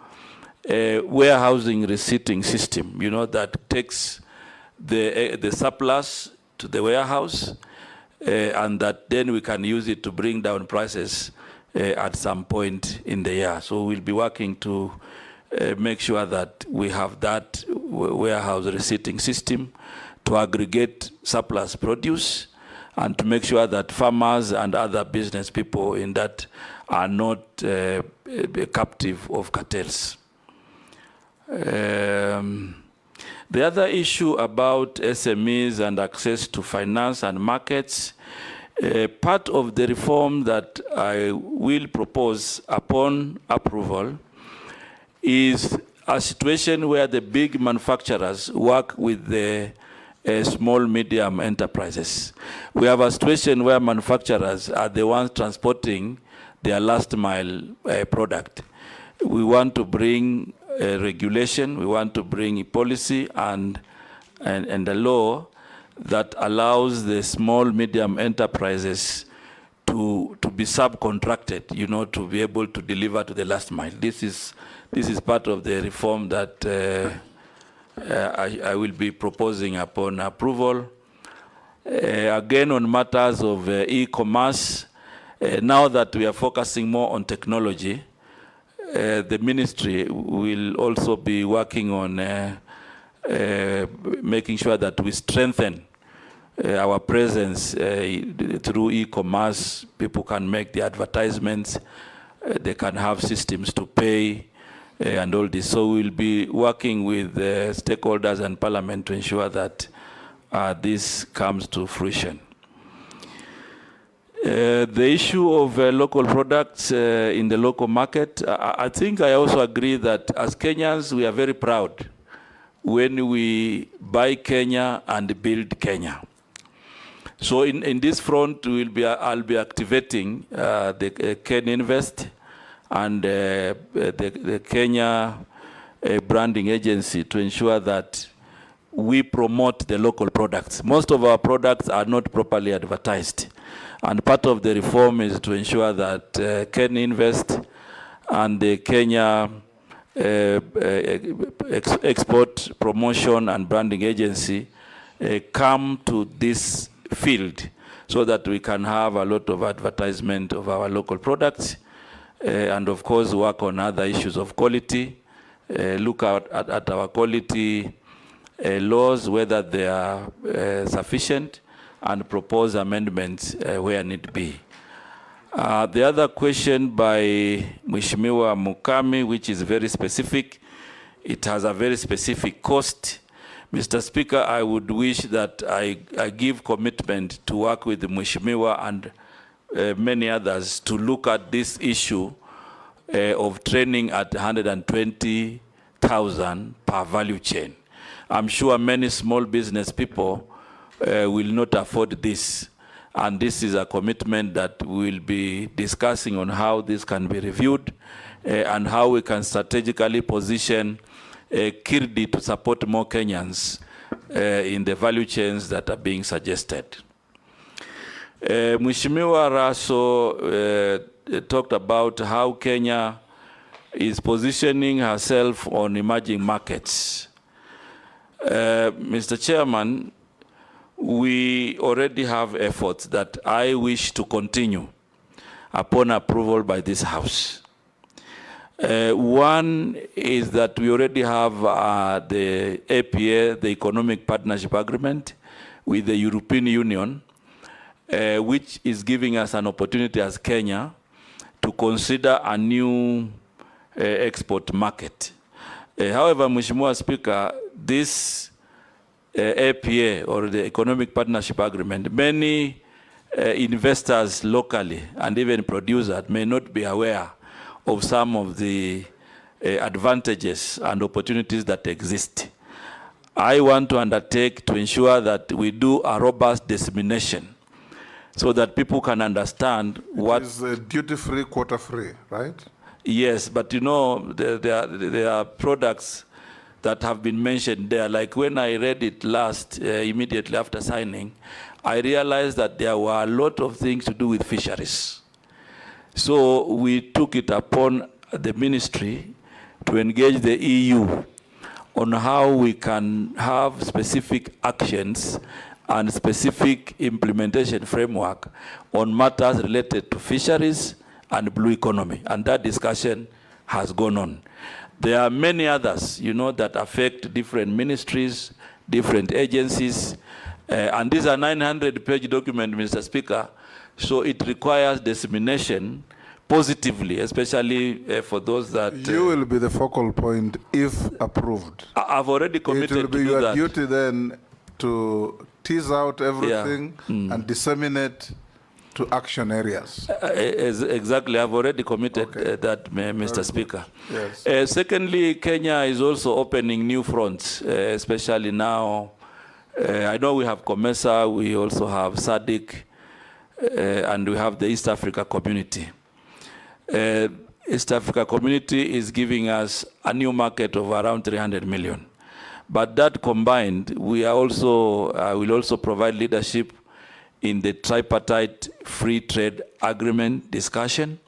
a warehousing receipting system, that takes the surplus to the warehouse, and that then we can use it to bring down prices at some point in the year. So we'll be working to make sure that we have that warehouse receipting system to aggregate surplus produce and to make sure that farmers and other business people in that are not captive of cartels. The other issue about SMEs and access to finance and markets, part of the reform that I will propose upon approval is a situation where the big manufacturers work with the small, medium enterprises. We have a situation where manufacturers are the ones transporting their last mile product. We want to bring regulation, we want to bring a policy and a law that allows the small, medium enterprises to be subcontracted, to be able to deliver to the last mile. This is part of the reform that I will be proposing upon approval. Again, on matters of e-commerce, now that we are focusing more on technology, the ministry will also be working on making sure that we strengthen our presence through e-commerce. People can make the advertisements, they can have systems to pay, and all this. So we'll be working with stakeholders and Parliament to ensure that this comes to fruition. The issue of local products in the local market, I think I also agree that as Kenyans, we are very proud when we buy Kenya and build Kenya. So in this front, I'll be activating the Ken Invest and the Kenya branding agency to ensure that we promote the local products. Most of our products are not properly advertised. And part of the reform is to ensure that Ken Invest and the Kenya Export Promotion and Branding Agency come to this field so that we can have a lot of advertisement of our local products and of course work on other issues of quality look at our quality laws, whether they are sufficient, and propose amendments where need be. The other question by Mheshimiwa Mukami, which is very specific, it has a very specific cost. Mr. Speaker, I would wish that I give commitment to work with the Mheshimiwa and many others to look at this issue of training at 120,000 per value chain. I'm sure many small business people will not afford this. And this is a commitment that we'll be discussing on how this can be reviewed and how we can strategically position Kirdi to support more Kenyans in the value chains that are being suggested. Mheshimiwa Raso talked about how Kenya is positioning herself on emerging markets. Mr. Chairman, we already have efforts that I wish to continue upon approval by this House. One is that we already have the APA, the Economic Partnership Agreement, with the European Union, which is giving us an opportunity as Kenya to consider a new export market. However, Mheshimiwa Speaker, this APA, or the Economic Partnership Agreement, many investors locally and even producers may not be aware of some of the advantages and opportunities that exist. I want to undertake to ensure that we do a robust dissemination so that people can understand what is duty-free, quota-free, right? Yes, but you know, there are products that have been mentioned there. Like when I read it last, immediately after signing, I realized that there were a lot of things to do with fisheries. So we took it upon the ministry to engage the EU on how we can have specific actions and specific implementation framework on matters related to fisheries and blue economy. And that discussion has gone on. There are many others, you know, that affect different ministries, different agencies, and these are 900-page document, Mr. Speaker, so it requires dissemination positively, especially for those that... You will be the focal point if approved. I've already committed to do that. It will be your duty then to tease out everything and disseminate to action areas. Exactly, I've already committed that, Mr. Speaker. Yes. Secondly, Kenya is also opening new fronts, especially now. I know we have COMESA, we also have SADC, and we have the East Africa Community. East Africa Community is giving us a new market of around 300 million. But that combined, we are also, will also provide leadership in the tripartite free trade agreement discussion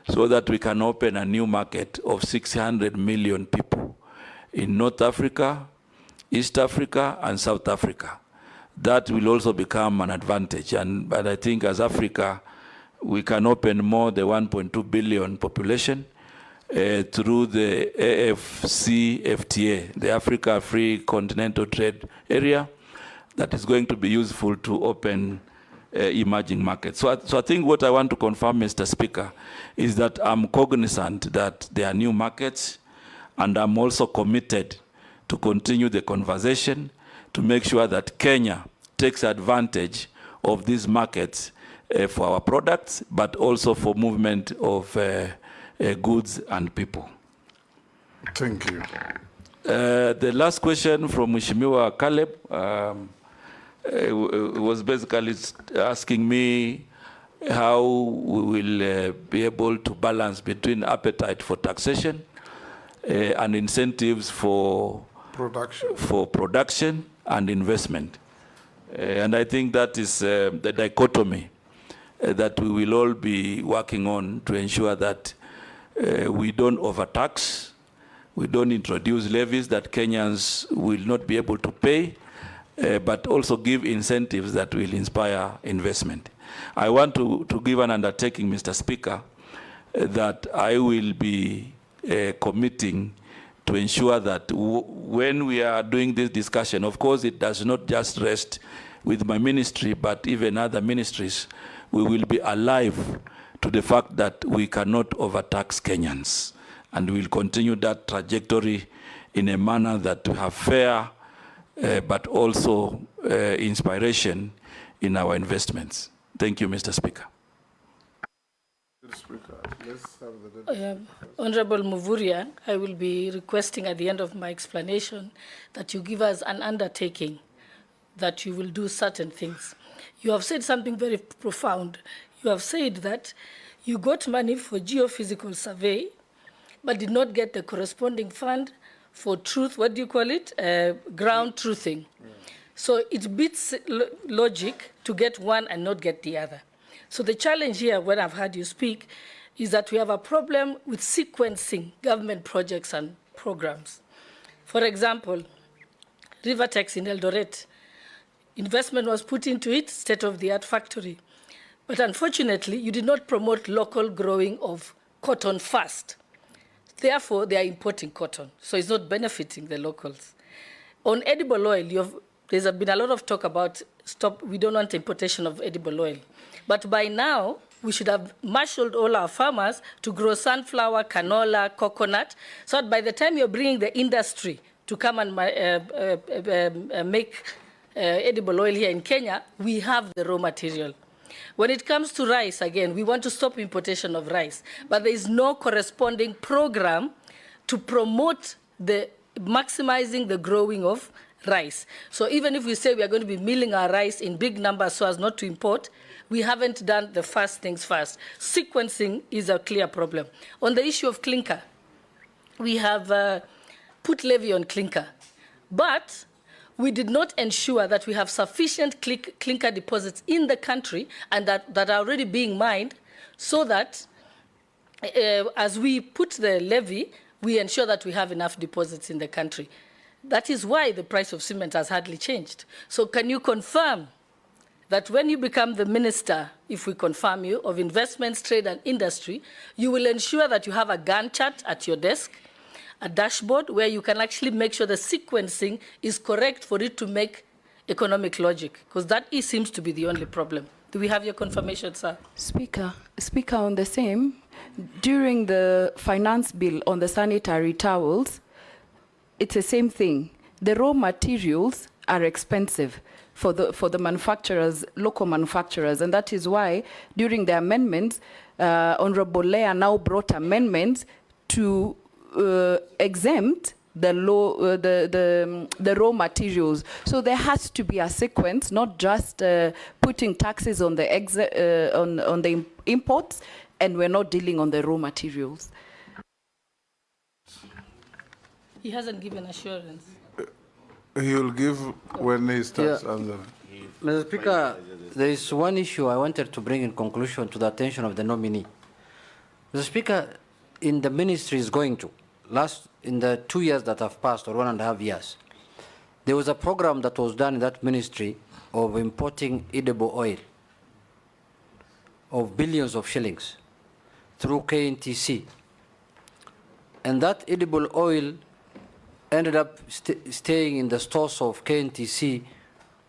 so that we can open a new market of 600 million people in North Africa, East Africa, and South Africa. That will also become an advantage. But I think as Africa, we can open more the 1.2 billion population through the AFCFTA, the Africa Free Continental Trade Area, that is going to be useful to open emerging markets. So I think what I want to confirm, Mr. Speaker, is that I'm cognizant that there are new markets, and I'm also committed to continue the conversation to make sure that Kenya takes advantage of these markets for our products, but also for movement of goods and people. Thank you. The last question from Mheshimiwa Caleb was basically asking me how we will be able to balance between appetite for taxation and incentives for production and investment. And I think that is the dichotomy that we will all be working on to ensure that we don't overtax, we don't introduce levies that Kenyans will not be able to pay, but also give incentives that will inspire investment. I want to give an undertaking, Mr. Speaker, that I will be committing to ensure that when we are doing this discussion, of course, it does not just rest with my ministry, but even other ministries, we will be alive to the fact that we cannot overtax Kenyans. And we will continue that trajectory in a manner that we have fair, but also inspiration in our investments. Thank you, Mr. Speaker. Honorable MVURYA, I will be requesting at the end of my explanation that you give us an undertaking that you will do certain things. You have said something very profound. You have said that you got money for geophysical survey, but did not get the corresponding fund for truth, what do you call it? Ground truthing. So it beats logic to get one and not get the other. So the challenge here, when I've heard you speak, is that we have a problem with sequencing government projects and programs. For example, Rivertex in Eldoret, investment was put into it, state-of-the-art factory. But unfortunately, you did not promote local growing of cotton first. Therefore, they are importing cotton, so it's not benefiting the locals. On edible oil, there's been a lot of talk about we don't want importation of edible oil. But by now, we should have marshaled all our farmers to grow sunflower, canola, coconut, so that by the time you're bringing the industry to come and make edible oil here in Kenya, we have the raw material. When it comes to rice, again, we want to stop importation of rice, but there is no corresponding program to promote maximizing the growing of rice. So even if we say we are going to be milling our rice in big numbers so as not to import, we haven't done the first things first. Sequencing is a clear problem. On the issue of clinker, we have put levy on clinker, but we did not ensure that we have sufficient clinker deposits in the country and that are already being mined, so that as we put the levy, we ensure that we have enough deposits in the country. That is why the price of cement has hardly changed. So can you confirm that when you become the minister, if we confirm you, of investments, trade and industry, you will ensure that you have a Gantt chart at your desk, a dashboard where you can actually make sure the sequencing is correct for it to make economic logic? Because that seems to be the only problem. Do we have your confirmation, sir? Speaker, on the same, during the finance bill on the sanitary towels, it's the same thing. The raw materials are expensive for the manufacturers, local manufacturers, and that is why during the amendments, Honorable Leah now brought amendments to exempt the raw materials. So there has to be a sequence, not just putting taxes on the imports, and we're not dealing on the raw materials. He hasn't given assurance. He will give when he starts answering. Mr. Speaker, there is one issue I wanted to bring in conclusion to the attention of the nominee. Mr. Speaker, in the ministry is going to, in the 2 years that have passed, or 1.5 years, there was a program that was done in that ministry of importing edible oil of billions of shillings through KNTC. And that edible oil ended up staying in the stores of KNTC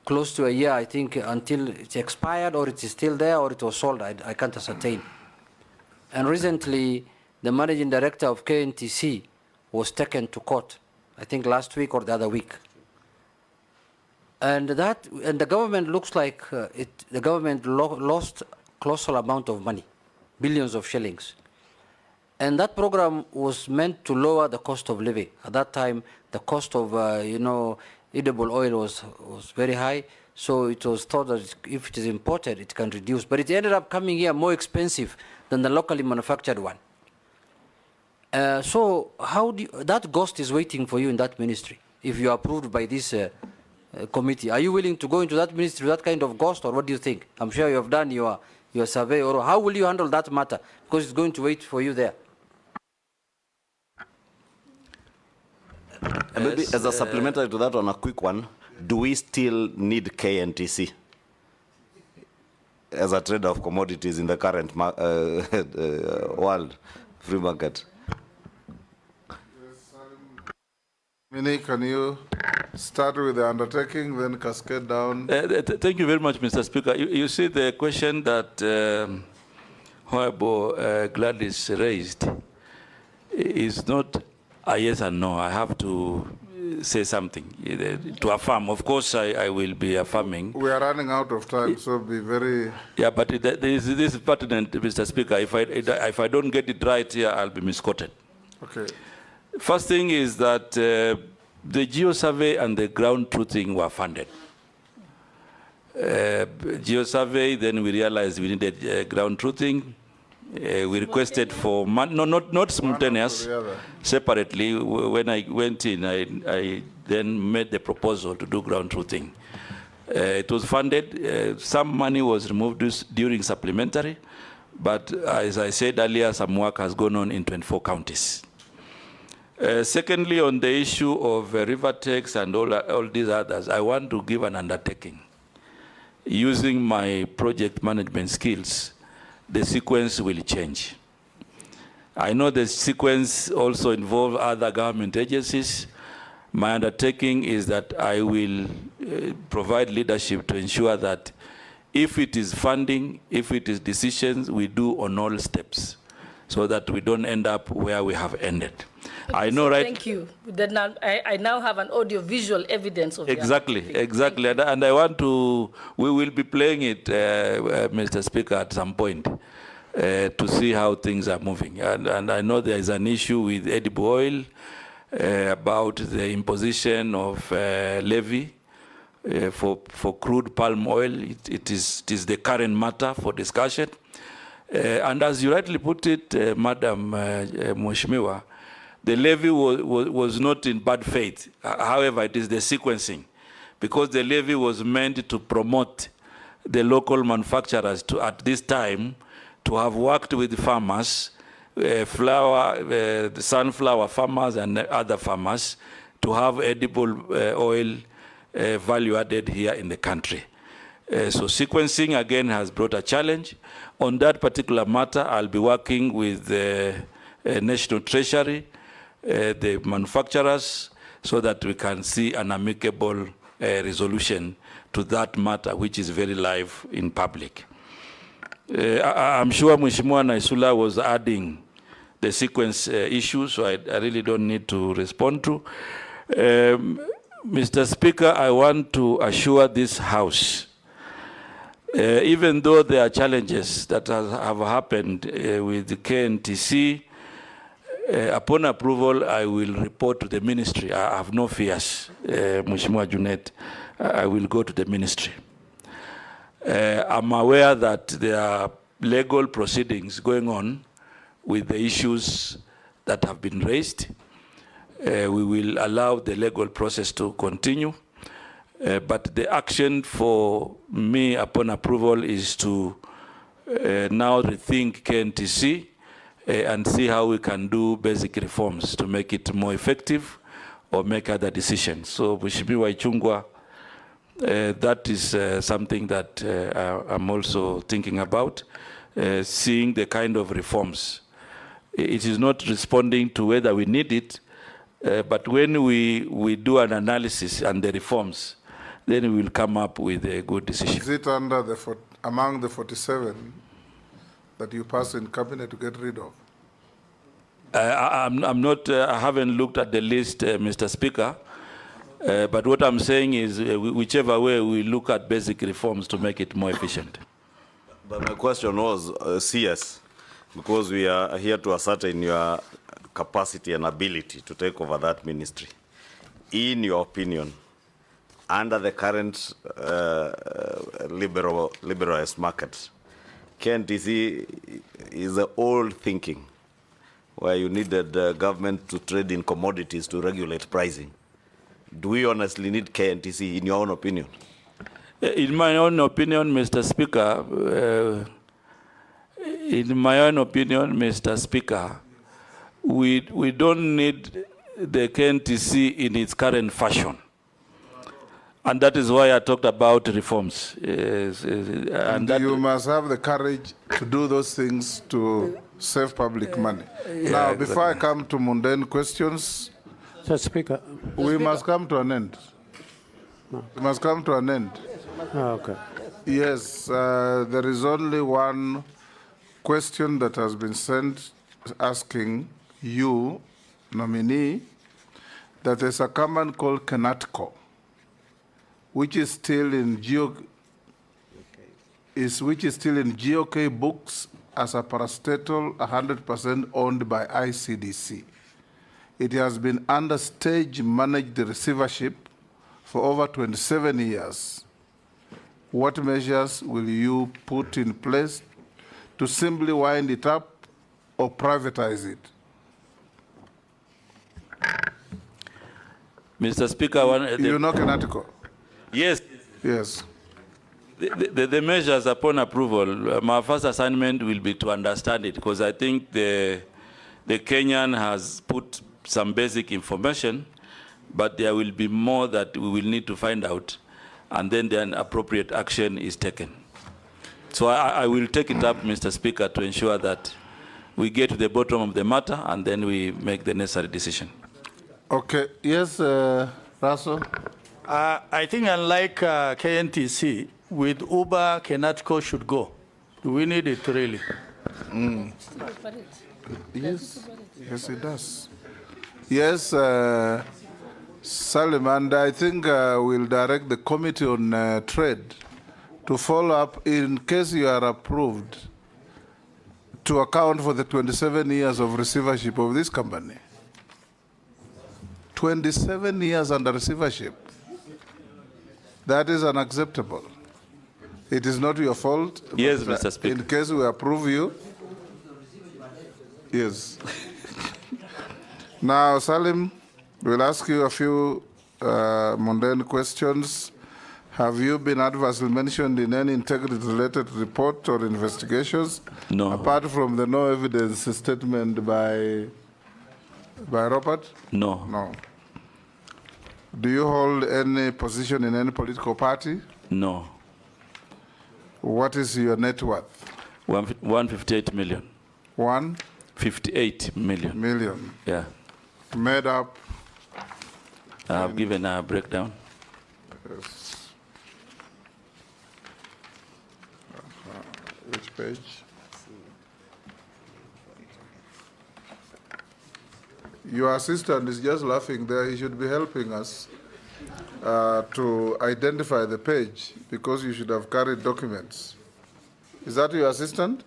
close to a year, I think, until it expired, or it is still there, or it was sold. I can't ascertain. And recently, the managing director of KNTC was taken to court, I think last week or the other week. And the government looks like the government lost colossal amount of money, billions of shillings. And that program was meant to lower the cost of living. At that time, the cost of edible oil was very high, so it was thought that if it is imported, it can reduce. But it ended up coming here more expensive than the locally manufactured one. So how do that ghost is waiting for you in that ministry if you are approved by this committee? Are you willing to go into that ministry with that kind of ghost, or what do you think? I'm sure you have done your survey, or how will you handle that matter? Because it's going to wait for you there. And maybe as a supplementary to that one, a quick one, do we still need KNTC as a trader of commodities in the current world free market? Minnie, can you start with the undertaking, then cascade down? Thank you very much, Mr. Speaker. You see the question that Honorable Gladys raised is not a yes and no. I have to say something to affirm. Of course, I will be affirming. We are running out of time, so be very... Yeah, but this is pertinent, Mr. Speaker. If I don't get it right here, I'll be misquoted. Okay. First thing is that the geo-survey and the ground truthing were funded. Geo-survey, then we realized we needed ground truthing. We requested for, not simultaneous, separately. When I went in, I then made the proposal to do ground truthing. It was funded. Some money was removed during supplementary, but as I said earlier, some work has gone on in 24 counties. Secondly, on the issue of river takes and all these others, I want to give an undertaking. Using my project management skills, the sequence will change. I know the sequence also involves other government agencies. My undertaking is that I will provide leadership to ensure that if it is funding, if it is decisions, we do on all steps so that we don't end up where we have ended. I know, right? Thank you. Then I now have an audio-visual evidence of exactly. And I want to, we will be playing it, Mr. Speaker, at some point to see how things are moving. And I know there is an issue with edible oil about the imposition of levy for crude palm oil. It is the current matter for discussion. And as you rightly put it, Madam Mheshimiwa, the levy was not in bad faith. However, it is the sequencing, because the levy was meant to promote the local manufacturers to, at this time, to have worked with farmers, the sunflower farmers and other farmers, to have edible oil value added here in the country. So sequencing, again, has brought a challenge. On that particular matter, I'll be working with the National Treasury, the manufacturers, so that we can see an amicable resolution to that matter, which is very live in public. I'm sure Mheshimiwa Naisula was adding the sequence issue, so I really don't need to respond to. Mr. Speaker, I want to assure this House, even though there are challenges that have happened with the KNTC, upon approval, I will report to the ministry. I have no fears, Mheshimiwa Junet. I will go to the ministry. I'm aware that there are legal proceedings going on with the issues that have been raised. We will allow the legal process to continue. But the action for me upon approval is to now rethink KNTC and see how we can do basic reforms to make it more effective or make other decisions. So, Mheshimiwa Ichung'wah, that is something that I'm also thinking about, seeing the kind of reforms. It is not responding to whether we need it, but when we do an analysis and the reforms, then we will come up with a good decision. Is it under among the 47 that you passed in cabinet to get rid of? I'm not, I haven't looked at the list, Mr. Speaker, but what I'm saying is whichever way we look at basic reforms to make it more efficient. But my question was CS, because we are here to ascertain your capacity and ability to take over that ministry. In your opinion, under the current liberalized market, KNTC is the old thinking where you needed government to trade in commodities to regulate pricing. Do we honestly need KNTC, in your own opinion? In my own opinion, Mr. Speaker, we don't need the KNTC in its current fashion. And that is why I talked about reforms. And you must have the courage to do those things to save public money. Now, before I come to mundane questions, Mr. Speaker. We must come to an end. No. We must come to an end. Okay. Yes, there is only one question that has been sent asking you, nominee, that there's a company called Kenatco, which is still in GOK books as a parastatal 100% owned by ICDC. It has been under stage managed receivership for over 27 years. What measures will you put in place to simply wind it up or privatize it? Mr. Speaker, you know Kenatco? Yes. Yes. The measures upon approval, my first assignment will be to understand it, because I think the Kenyan has put some basic information, but there will be more that we will need to find out, and then appropriate action is taken. So I will take it up, Mr. Speaker, to ensure that we get to the bottom of the matter and then we make the necessary decision. Okay. Yes, Russell? I think unlike KNTC, with Uber, Kenatco should go. Do we need it really? Yes. Yes, it does. Yes, SALIM, and I think we'll direct the Committee on Trade to follow up in case you are approved to account for the 27 years of receivership of this company. 27 years under receivership. That is unacceptable. It is not your fault. Yes, Mr. Speaker. In case we approve you. Yes. Now, Salim, we'll ask you a few mundane questions. Have you been adversely mentioned in any integrity-related report or investigations? No. Apart from the no evidence statement by Robert? No. No. Do you hold any position in any political party? No. What is your net worth? 158 million. 158 million. Yeah. Made up. I've given a breakdown. Yes. Which page? Your assistant is just laughing there. He should be helping us to identify the page, because you should have carried documents. Is that your assistant?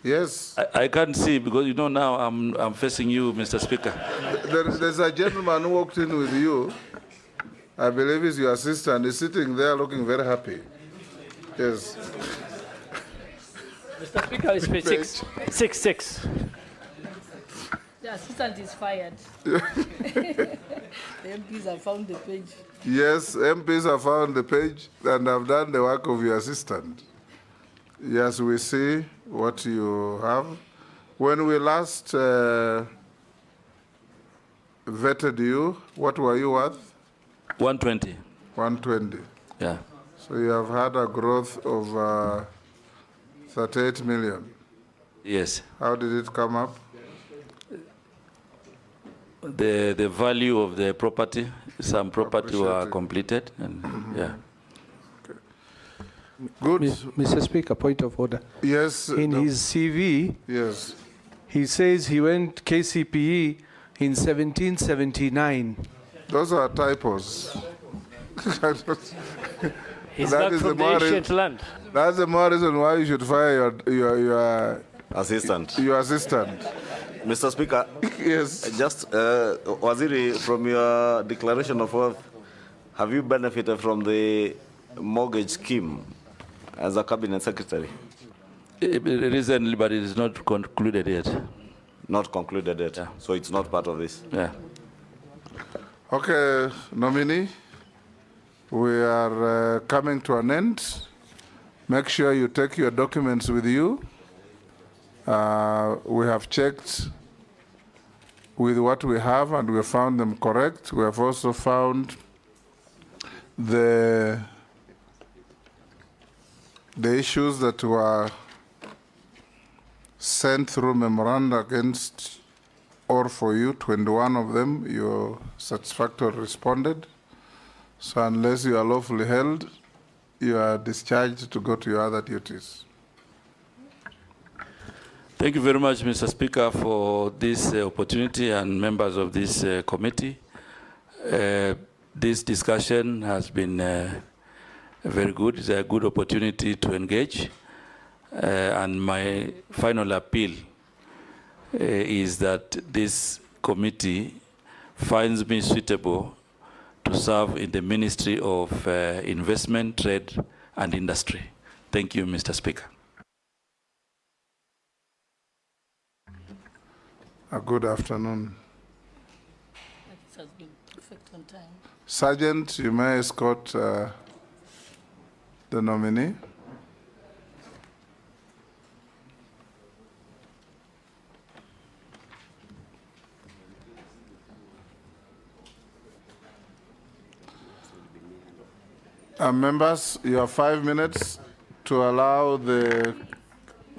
Yes. I can't see, because you know now I'm facing you, Mr. Speaker. There's a gentleman who walked in with you. I believe he's your assistant. He's sitting there looking very happy. Yes. Mr. Speaker, it's page 6. The assistant is fired. The MPs have found the page. Yes, MPs have found the page and have done the work of your assistant. Yes, we see what you have. When we last vetted you, what were you worth? 120. 120. Yeah. So you have had a growth of 38 million. Yes. How did it come up? The value of the property, some property were completed, and yeah. Okay. Good. Mr. Speaker, point of order. Yes. In his CV, yes, he says he went KCPE in 1779. Those are typos. He's not from the ancient land. That's the more reason why you should fire your assistant. Your assistant. Mr. Speaker, yes. Just, Waziri, from your declaration of wealth, have you benefited from the mortgage scheme as a cabinet secretary? Recently, but it is not concluded yet. Not concluded yet, yeah. So it's not part of this? Yeah. Okay, nominee, we are coming to an end. Make sure you take your documents with you. We have checked with what we have and we have found them correct. We have also found the issues that were sent through memoranda against or for you, 21 of them, you satisfactorily responded. So unless you are lawfully held, you are discharged to go to your other duties. Thank you very much, Mr. Speaker, for this opportunity and members of this committee. This discussion has been very good. It's a good opportunity to engage. And my final appeal is that this committee finds me suitable to serve in the Ministry of Investment, Trade and Industry. Thank you, Mr. Speaker. Good afternoon. It has been perfect on time. Sergeant, you may escort the nominee. Members, you have 5 minutes to allow the